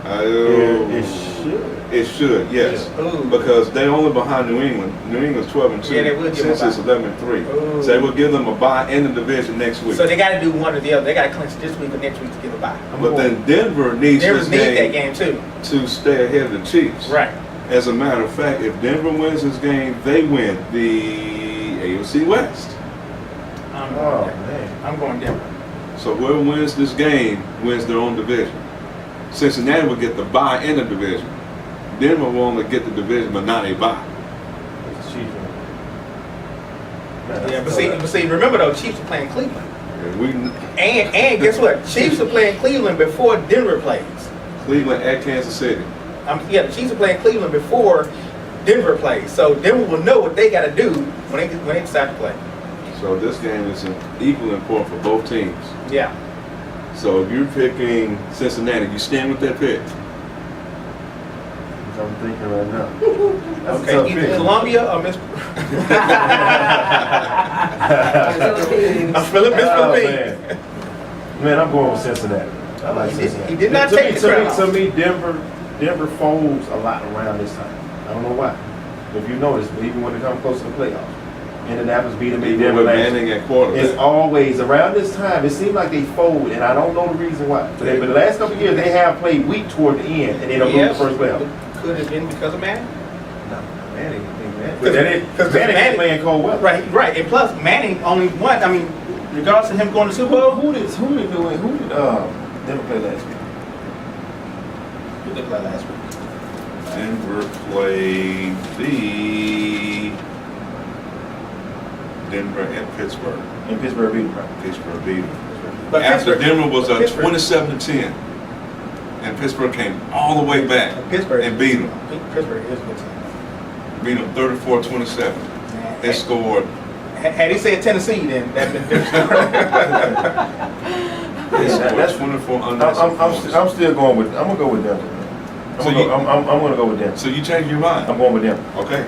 [SPEAKER 3] It should.
[SPEAKER 4] It should, yes.
[SPEAKER 1] Ooh.
[SPEAKER 4] Because they're only behind New England. New England's 12-2.
[SPEAKER 1] Yeah, they would give them a
[SPEAKER 4] Since it's
[SPEAKER 1] bye.
[SPEAKER 4] 11-3.
[SPEAKER 1] Ooh.
[SPEAKER 4] So they will give them a bye in the division next week.
[SPEAKER 1] So they got to do one or the other. They got to clinch this week or next week to get a bye.
[SPEAKER 4] But then Denver needs
[SPEAKER 1] Denver
[SPEAKER 4] this
[SPEAKER 1] needs that
[SPEAKER 4] game
[SPEAKER 1] game too.
[SPEAKER 4] to stay ahead of the Chiefs.
[SPEAKER 1] Right.
[SPEAKER 4] As a matter of fact, if Denver wins this game, they win the AFC West.
[SPEAKER 3] Oh man.
[SPEAKER 1] I'm going Denver.
[SPEAKER 4] So whoever wins this game wins their own division. Cincinnati will get the bye in the division. Denver will only get the division, but not a bye.
[SPEAKER 3] It's a Chiefs.
[SPEAKER 1] Yeah, but see, remember though, Chiefs are playing Cleveland,
[SPEAKER 4] And we
[SPEAKER 1] and guess what? Chiefs are playing Cleveland before Denver plays.
[SPEAKER 4] Cleveland at Kansas City.
[SPEAKER 1] Yeah, the Chiefs are playing Cleveland before Denver plays, so Denver will know what they got to do when they decide to play.
[SPEAKER 4] So this game is equally important for both teams.
[SPEAKER 1] Yeah.
[SPEAKER 4] So if you're picking Cincinnati, you stand with that pick.
[SPEAKER 3] I'm thinking right now. That's
[SPEAKER 1] Okay.
[SPEAKER 3] a tough
[SPEAKER 1] Either
[SPEAKER 3] pick.
[SPEAKER 1] Columbia or Miss. I'm feeling Miss
[SPEAKER 3] Oh,
[SPEAKER 1] Philippines.
[SPEAKER 3] Man, I'm going with Cincinnati. I like
[SPEAKER 1] He did-
[SPEAKER 3] Cincinnati.
[SPEAKER 1] he did not
[SPEAKER 3] To
[SPEAKER 1] take
[SPEAKER 3] me-
[SPEAKER 1] the crown.
[SPEAKER 3] To me, Denver folds a lot around this time. I don't know why. If you notice, even when they come close to the playoffs, Indianapolis beat them in
[SPEAKER 4] Even
[SPEAKER 3] Denver
[SPEAKER 4] with
[SPEAKER 3] last year.
[SPEAKER 4] Manning at quarterback.
[SPEAKER 3] It's always around this time. It seems like they fold, and I don't know the reason why. But the last couple of years, they have played weak toward the end, and they don't lose the first playoff.
[SPEAKER 1] Could have been because of Manning.
[SPEAKER 3] No, Manning.
[SPEAKER 1] Because
[SPEAKER 3] Manning
[SPEAKER 1] Manning-
[SPEAKER 3] ain't playing cold weather.
[SPEAKER 1] Right. And plus, Manning only won. I mean, regardless of him going to the Super Bowl,
[SPEAKER 3] Who did Denver play last week?
[SPEAKER 1] who did play last week?
[SPEAKER 4] Denver played the Denver and Pittsburgh.
[SPEAKER 3] And Pittsburgh beat them, right?
[SPEAKER 4] Pittsburgh beat them.
[SPEAKER 1] But
[SPEAKER 4] After
[SPEAKER 1] Pittsburgh-
[SPEAKER 4] Denver was
[SPEAKER 1] but Pittsburgh-
[SPEAKER 4] 27-10, and Pittsburgh came all the way back
[SPEAKER 1] Pittsburgh
[SPEAKER 4] and beat them.
[SPEAKER 1] Pittsburgh is a good team.
[SPEAKER 4] Beat them 34-27. They scored.
[SPEAKER 1] Had he said Tennessee, then that'd been different.
[SPEAKER 4] They scored
[SPEAKER 3] that's-
[SPEAKER 4] 24 unanswered points.
[SPEAKER 3] I'm still going with. I'm gonna go with Denver.
[SPEAKER 4] So you-
[SPEAKER 3] I'm gonna go with Denver.
[SPEAKER 4] So you changed your mind?
[SPEAKER 3] I'm going with Denver.
[SPEAKER 4] Okay.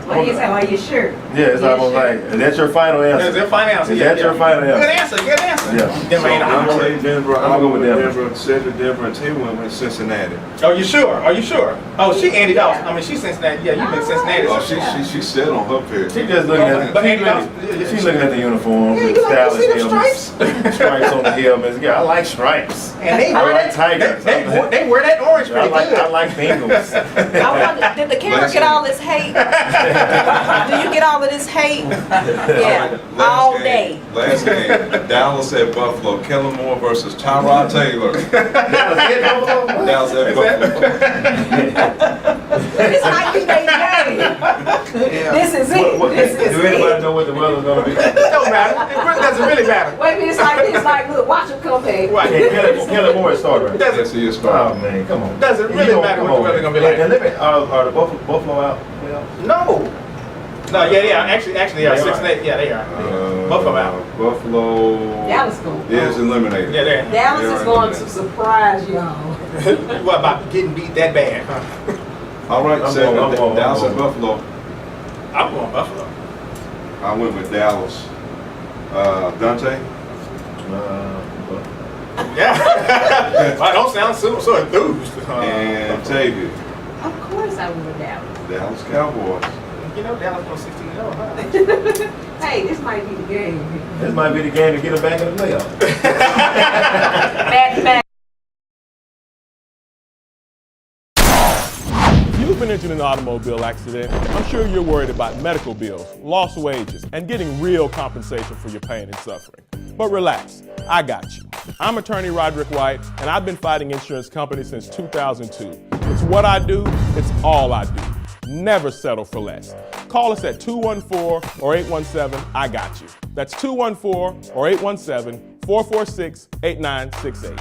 [SPEAKER 2] Why you say, are you sure?
[SPEAKER 3] Yeah, it's almost like, is that your final
[SPEAKER 1] That's
[SPEAKER 3] answer?
[SPEAKER 1] their final answer.
[SPEAKER 3] Is
[SPEAKER 1] Yeah,
[SPEAKER 3] that your final
[SPEAKER 1] Good
[SPEAKER 3] answer?
[SPEAKER 1] answer. Good answer.
[SPEAKER 3] Yeah.
[SPEAKER 1] Denver
[SPEAKER 4] So
[SPEAKER 1] ain't
[SPEAKER 4] I'm
[SPEAKER 1] out.
[SPEAKER 4] saying Denver.
[SPEAKER 3] I'm
[SPEAKER 4] I'm
[SPEAKER 3] gonna
[SPEAKER 4] going
[SPEAKER 3] go
[SPEAKER 4] with
[SPEAKER 3] with
[SPEAKER 4] Denver. Cedric Denver and T went with Cincinnati.
[SPEAKER 1] Are you sure? Are you sure? Oh, she Andy Dawson. I mean, she's Cincinnati. Yeah, you been Cincinnati.
[SPEAKER 4] Oh, she said on her pick.
[SPEAKER 3] She just looking at.
[SPEAKER 1] But
[SPEAKER 3] She's
[SPEAKER 1] Andy
[SPEAKER 3] looking,
[SPEAKER 1] Dawson-
[SPEAKER 3] she's looking at the uniform,
[SPEAKER 1] Yeah,
[SPEAKER 3] the
[SPEAKER 1] you like,
[SPEAKER 3] stylish
[SPEAKER 1] you see them
[SPEAKER 3] helmets, stripes on the helmets. Yeah, I like stripes.
[SPEAKER 1] And they
[SPEAKER 3] I
[SPEAKER 1] wear
[SPEAKER 3] like
[SPEAKER 1] that.
[SPEAKER 3] tigers.
[SPEAKER 1] They wear that orange
[SPEAKER 3] I
[SPEAKER 1] pretty
[SPEAKER 3] like
[SPEAKER 1] good.
[SPEAKER 3] Bengals.
[SPEAKER 2] I wonder, did the camera get all this hate? Do you get all of this hate? Yeah, all day.
[SPEAKER 4] Last game, Dallas at Buffalo. Kellen Moore versus Tyrod Taylor. Dallas at Buffalo.
[SPEAKER 2] It's like you made game. This is it. This is
[SPEAKER 3] Do anybody
[SPEAKER 2] it.
[SPEAKER 3] know what the weather's gonna be?
[SPEAKER 1] It don't matter. It really doesn't really matter.
[SPEAKER 2] Wait a minute, it's like look, watch him come gonna pay.
[SPEAKER 1] Right.
[SPEAKER 3] And Kelly Moore started, right?
[SPEAKER 1] Doesn't,
[SPEAKER 4] Yes, he is
[SPEAKER 3] Oh,
[SPEAKER 4] starting.
[SPEAKER 3] man, come on.
[SPEAKER 1] Doesn't really
[SPEAKER 3] You know,
[SPEAKER 1] matter
[SPEAKER 3] come
[SPEAKER 1] what the
[SPEAKER 3] on,
[SPEAKER 1] weather
[SPEAKER 3] man.
[SPEAKER 1] gonna be like.
[SPEAKER 3] And let me, are the Buffalo out? Well,
[SPEAKER 1] no. No, yeah. Actually, they are
[SPEAKER 3] They
[SPEAKER 1] 6
[SPEAKER 3] are.
[SPEAKER 1] and 8. Yeah, they are. Buffalo out.
[SPEAKER 4] Buffalo
[SPEAKER 2] Dallas going.
[SPEAKER 4] is eliminated.
[SPEAKER 1] Yeah, they're.
[SPEAKER 2] Dallas is going to surprise y'all.
[SPEAKER 1] What about getting beat that bad? Huh?
[SPEAKER 4] All right,
[SPEAKER 3] I'm
[SPEAKER 4] second,
[SPEAKER 3] going-
[SPEAKER 4] Dallas
[SPEAKER 3] I'm
[SPEAKER 4] and
[SPEAKER 3] going.
[SPEAKER 4] Buffalo.
[SPEAKER 1] I'm going Buffalo.
[SPEAKER 4] I went with Dallas. Dante?
[SPEAKER 1] Yeah. I don't sound so enthused.
[SPEAKER 4] And Tavia.
[SPEAKER 2] Of course I would have Dallas.
[SPEAKER 4] Dallas Cowboys.
[SPEAKER 1] You know Dallas on 16-0, huh?
[SPEAKER 2] Hey, this might be the game.
[SPEAKER 3] This might be the game to get them back in the playoffs.
[SPEAKER 2] Back to back.
[SPEAKER 6] If you've been injured in an automobile accident, I'm sure you're worried about medical bills, lost wages, and getting real compensation for your pain and suffering. But relax, I got you. I'm attorney Roderick White, and I've been fighting insurance companies since 2002. It's what I do, it's all I do. Never settle for less. Call us at 214 or 817 I got you. That's 214 or 817 446 8968.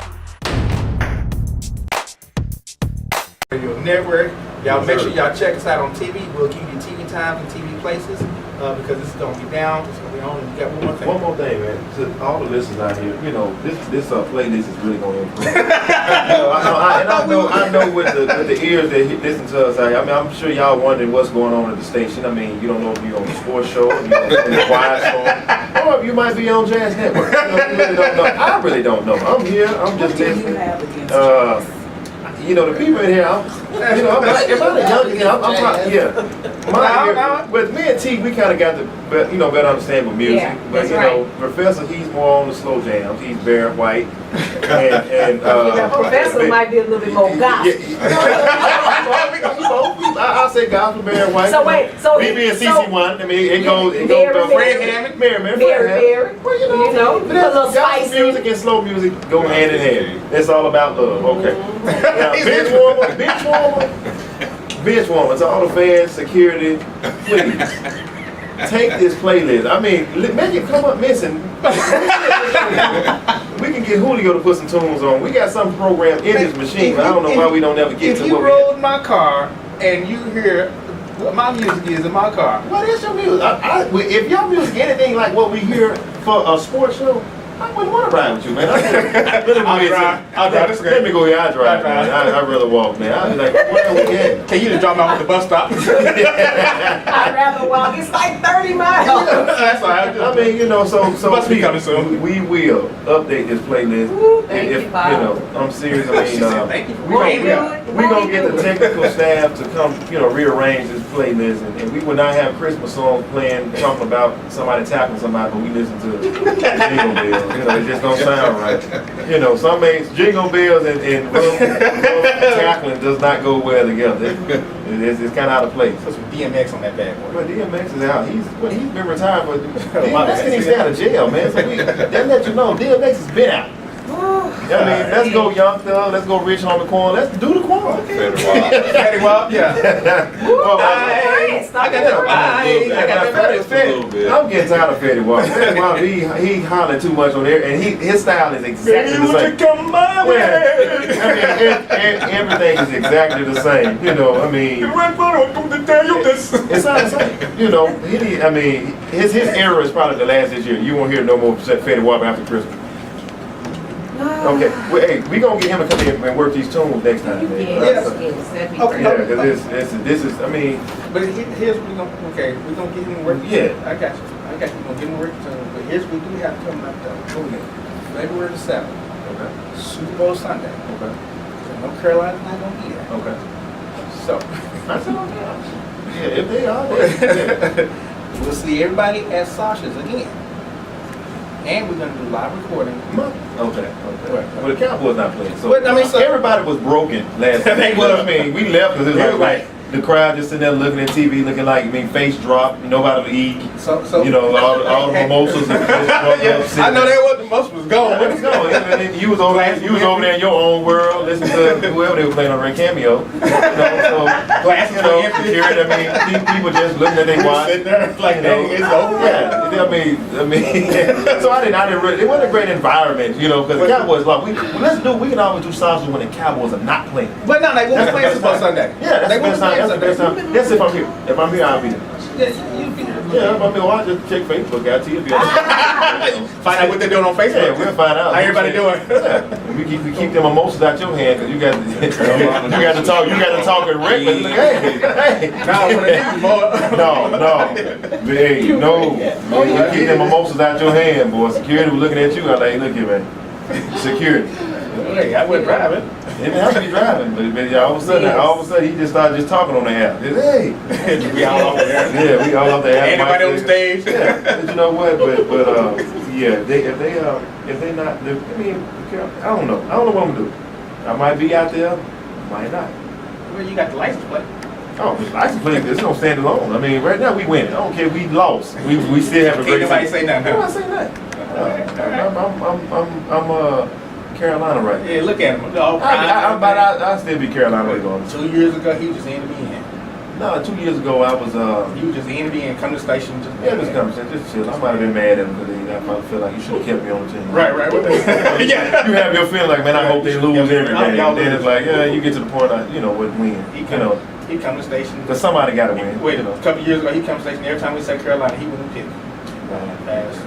[SPEAKER 1] Radio Network. Y'all make sure y'all check us out on TV. We'll give you TV times and TV places because this is going to be down. It's going to be on. And you got one more thing.
[SPEAKER 3] One more thing, man. To all the listeners out here, you know, this playlist is really going to improve. I know with the ears that listen to us, I mean, I'm sure y'all wondering what's going on at the station. I mean, you don't know if you're on the sports show, if you're on the quiet show, or if you might be on Jazz Network. You know, you really don't know. I really don't know. I'm here. I'm just listening. You know, the people in here, I'm the youngest, But me and T, we kind of got to, better understand with music.
[SPEAKER 2] Yeah,
[SPEAKER 3] but,
[SPEAKER 2] that's right.
[SPEAKER 3] Professor, he's more on the slow jams. He's Barrett White. and
[SPEAKER 2] Professor might be a little bit more gospel.
[SPEAKER 3] I'll say gospel, Barrett White.
[SPEAKER 2] So wait, so
[SPEAKER 3] BB and CC1. I mean, it goes.
[SPEAKER 2] Mary,
[SPEAKER 3] Hammond,
[SPEAKER 2] Mary.
[SPEAKER 3] Well,
[SPEAKER 2] You know, put a little
[SPEAKER 3] gospel
[SPEAKER 2] spice in.
[SPEAKER 3] music and slow music go hand in hand. It's all about love. Okay. Now, bench warmer. To all the fans, security, please take this playlist. I mean, make it come up missing. We can get Julio to put some tunes on. We got some program in this machine, but I don't know why we don't ever get to
[SPEAKER 1] If you
[SPEAKER 3] what
[SPEAKER 1] roll my car and you hear what my music is in my car,
[SPEAKER 3] What is your music? If your music anything like what we hear for a sports show, I wouldn't want to ride with you, man.
[SPEAKER 1] I'll drive. This
[SPEAKER 3] Let me go here. I drive, man. I'd rather walk, man. I'd be like, where are we at?
[SPEAKER 1] Can you just drop me off at the bus stop?
[SPEAKER 2] I'd rather walk. It's like 30 miles.
[SPEAKER 1] That's all right.
[SPEAKER 3] I mean, so
[SPEAKER 1] Must be coming soon.
[SPEAKER 3] we will update this playlist.
[SPEAKER 2] Ooh, thank you, Bob.
[SPEAKER 3] I'm serious. I
[SPEAKER 1] She
[SPEAKER 3] mean,
[SPEAKER 1] said, thank you.
[SPEAKER 3] we gonna get the technical staff to come, rearrange this playlist, and we would not have Christmas songs playing, talking about somebody tackling somebody, but we listen to Jingle Bells. It just don't sound right. Some days Jingle Bells and rough tackling does not go well together. It's kind of out of place.
[SPEAKER 1] Put some DMX on that bad boy.
[SPEAKER 3] But DMX is out. He's been retired, but DMX can even stay out of jail, man. So that let you know DMX has been out. I mean, let's go Young Thug, let's go Rich on the Corn, let's do the Corn.
[SPEAKER 1] Fetty Wap, yeah. I got that.
[SPEAKER 3] I'm getting tired of Fetty Wap. Fetty Wap, he hollering too much on there, and his style is exactly the same.
[SPEAKER 1] Come my way.
[SPEAKER 3] Everything is exactly the same. I mean, it's not the same. I mean, his era is probably the last this year. You won't hear no more Fetty Wap after Christmas. Okay, well, hey, we gonna get him to come in and work these tunes next time, man.
[SPEAKER 2] Yes.
[SPEAKER 1] Okay.
[SPEAKER 3] Yeah, because this is, I mean,
[SPEAKER 1] But here's what we're gonna get him to work.
[SPEAKER 3] Yeah.
[SPEAKER 1] I got you. We're gonna get him to work too. But here's what we do have coming up though. February the 7th.
[SPEAKER 3] okay,
[SPEAKER 1] Super Bowl Sunday.
[SPEAKER 3] okay,
[SPEAKER 1] North Carolina's not gonna be there.
[SPEAKER 3] okay.
[SPEAKER 1] So
[SPEAKER 3] I said, okay. Yeah, if they are, yeah.
[SPEAKER 1] we'll see everybody at Sasha's again. And we're gonna do live recording.
[SPEAKER 3] Okay. Well, the Cowboys not playing, so
[SPEAKER 1] But, I mean, so-
[SPEAKER 3] everybody was broken last
[SPEAKER 1] They
[SPEAKER 3] week.
[SPEAKER 1] was.
[SPEAKER 3] I mean, we left because it was like, the crowd just sitting there looking at TV, looking like, face drop, nobody to eat.
[SPEAKER 1] So
[SPEAKER 3] You know, all the mimosas. And
[SPEAKER 1] I know that was the most was gone.
[SPEAKER 3] Let's go. You was over there in your own world, listening to whoever they were playing on their cameo.
[SPEAKER 1] Glasses
[SPEAKER 3] You know,
[SPEAKER 1] were empty.
[SPEAKER 3] security, people just looking at their watch.
[SPEAKER 1] Sitting there like,
[SPEAKER 3] You know,
[SPEAKER 1] dang, it's over.
[SPEAKER 3] yeah, so I didn't really, it wasn't a great environment, because the Cowboys, like, we can always do songs when the Cowboys are not playing.
[SPEAKER 1] But no, they won't play Super Bowl Sunday.
[SPEAKER 3] Yeah, that's
[SPEAKER 1] They
[SPEAKER 3] the best time.
[SPEAKER 1] won't
[SPEAKER 3] That's the
[SPEAKER 1] play
[SPEAKER 3] best time. That's if I'm here. If I'm here, I'll be there.
[SPEAKER 1] Yeah, you'll be there.
[SPEAKER 3] Yeah, if I'm here, I'll just check Facebook, guarantee you'll be on.
[SPEAKER 1] Find out what they're doing on Facebook.
[SPEAKER 3] Yeah, we'll find out.
[SPEAKER 1] How everybody doing?
[SPEAKER 3] Yeah, and we keep them emotions out your hand because you got to talk. You got to talk in reckless. Hey.
[SPEAKER 1] Nah, when they do more.
[SPEAKER 3] No. We keep them emotions out your hand, boy. Security was looking at you. I'm like, look here, man. Security.
[SPEAKER 1] Hey, I wasn't driving.
[SPEAKER 3] He didn't have to be driving, but all of a sudden, he just started just talking on the app. Hey.
[SPEAKER 1] We all over there.
[SPEAKER 3] Yeah, we all off the app.
[SPEAKER 1] Anybody on the stage?
[SPEAKER 3] Yeah, but you know what? Yeah, if they not, I don't know. I don't know what I'm gonna do. I might be out there, might not.
[SPEAKER 1] Well, you got the license plate.
[SPEAKER 3] Oh, license plate, it's gonna stand alone. I mean, right now we win. I don't care. We lost. We still have a great.
[SPEAKER 1] Ain't nobody say nothing.
[SPEAKER 3] Nobody say nothing. I'm Carolina right now.
[SPEAKER 1] Yeah, look at him. No,
[SPEAKER 3] I'll still be Carolina going.
[SPEAKER 1] 2 years ago, he was just in the being.
[SPEAKER 3] No, 2 years ago I was
[SPEAKER 1] He was just in the being, come to the station. Just
[SPEAKER 3] this conversation, just chill. I might have been mad at him today. I probably feel like you should have kept me on the team.
[SPEAKER 1] Right. What the yeah.
[SPEAKER 3] You have your feeling like, man, I hope they lose every day.
[SPEAKER 1] Y'all
[SPEAKER 3] Then
[SPEAKER 1] lose.
[SPEAKER 3] it's like, yeah, you get to the point, with win.
[SPEAKER 1] He come to the station.
[SPEAKER 3] Because somebody got to win.
[SPEAKER 1] Wait, a couple years ago, he come to the station. Every time we say Carolina, he wouldn't pick. Pass.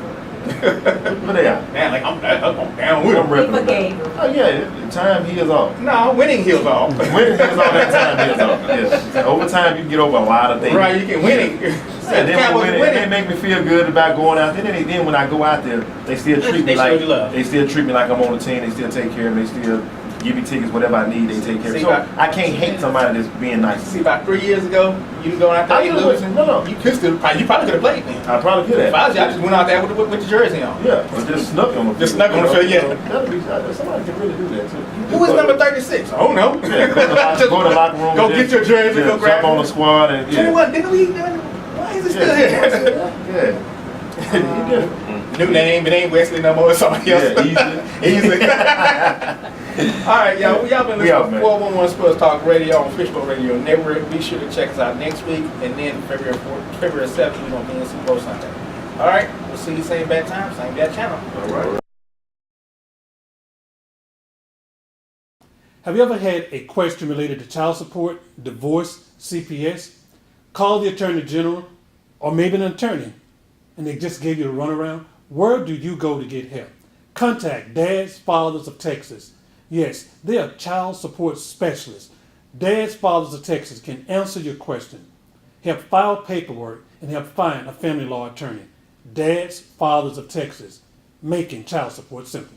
[SPEAKER 3] But they are.
[SPEAKER 1] Man, like I'm down with
[SPEAKER 3] I'm
[SPEAKER 1] him.
[SPEAKER 3] repping
[SPEAKER 2] He forgave
[SPEAKER 3] them.
[SPEAKER 2] him.
[SPEAKER 3] Oh yeah, time heals off.
[SPEAKER 1] No, winning heals all.
[SPEAKER 3] Winning heals all that time heals off. Yeah. Over time you can get over a lot of things.
[SPEAKER 1] Right, you can winning.
[SPEAKER 3] Yeah, then when it make me feel good about going out there. Then when I go out there, they still treat me
[SPEAKER 1] They show
[SPEAKER 3] like
[SPEAKER 1] you love.
[SPEAKER 3] they still treat me like I'm on the team. They still take care of me. They still give me tickets, whatever I need. They take care of me.
[SPEAKER 1] See,
[SPEAKER 3] So
[SPEAKER 1] but-
[SPEAKER 3] I can't hate somebody that's being nice.
[SPEAKER 1] See, about 3 years ago, you going out there,
[SPEAKER 3] I
[SPEAKER 1] you
[SPEAKER 3] could've
[SPEAKER 1] losing.
[SPEAKER 3] went- no.
[SPEAKER 1] You probably could have played then.
[SPEAKER 3] I probably could
[SPEAKER 1] If
[SPEAKER 3] have.
[SPEAKER 1] I was you, I just went out there with the jersey on.
[SPEAKER 3] Yeah, or just snuck on the field.
[SPEAKER 1] Just snuck on the field, yeah.
[SPEAKER 3] That'd be, somebody can really do that too.
[SPEAKER 1] Who is number 36? I don't know.
[SPEAKER 3] Yeah, go to the locker room.
[SPEAKER 1] Go get your jersey, go grab
[SPEAKER 3] jump on
[SPEAKER 1] it.
[SPEAKER 3] the squad and yeah.
[SPEAKER 1] 21, didn't we? Why is it still here?
[SPEAKER 3] Yeah. He did it.
[SPEAKER 1] New name, it ain't Wesley no more, it's somebody else.
[SPEAKER 3] Yeah,
[SPEAKER 1] Easily. All right, y'all. Y'all been
[SPEAKER 3] We out,
[SPEAKER 1] listening to
[SPEAKER 3] man.
[SPEAKER 1] 411 Sports Talk Radio on Fishbowl Radio Network. Be sure to check us out next week, and then February 7th, we're going to be in Super Bowl Sunday. All right, we'll see you same bad time, same bad channel.
[SPEAKER 3] All right.
[SPEAKER 5] Have you ever had a question related to child support, divorce, CPS? Call the Attorney General or maybe an attorney and they just gave you a runaround. Where do you go to get help? Contact Dads Fathers of Texas. Yes, they are child support specialists. Dads Fathers of Texas can answer your question, help file paperwork, and help find a family law attorney. Dads Fathers of Texas, making child support simple.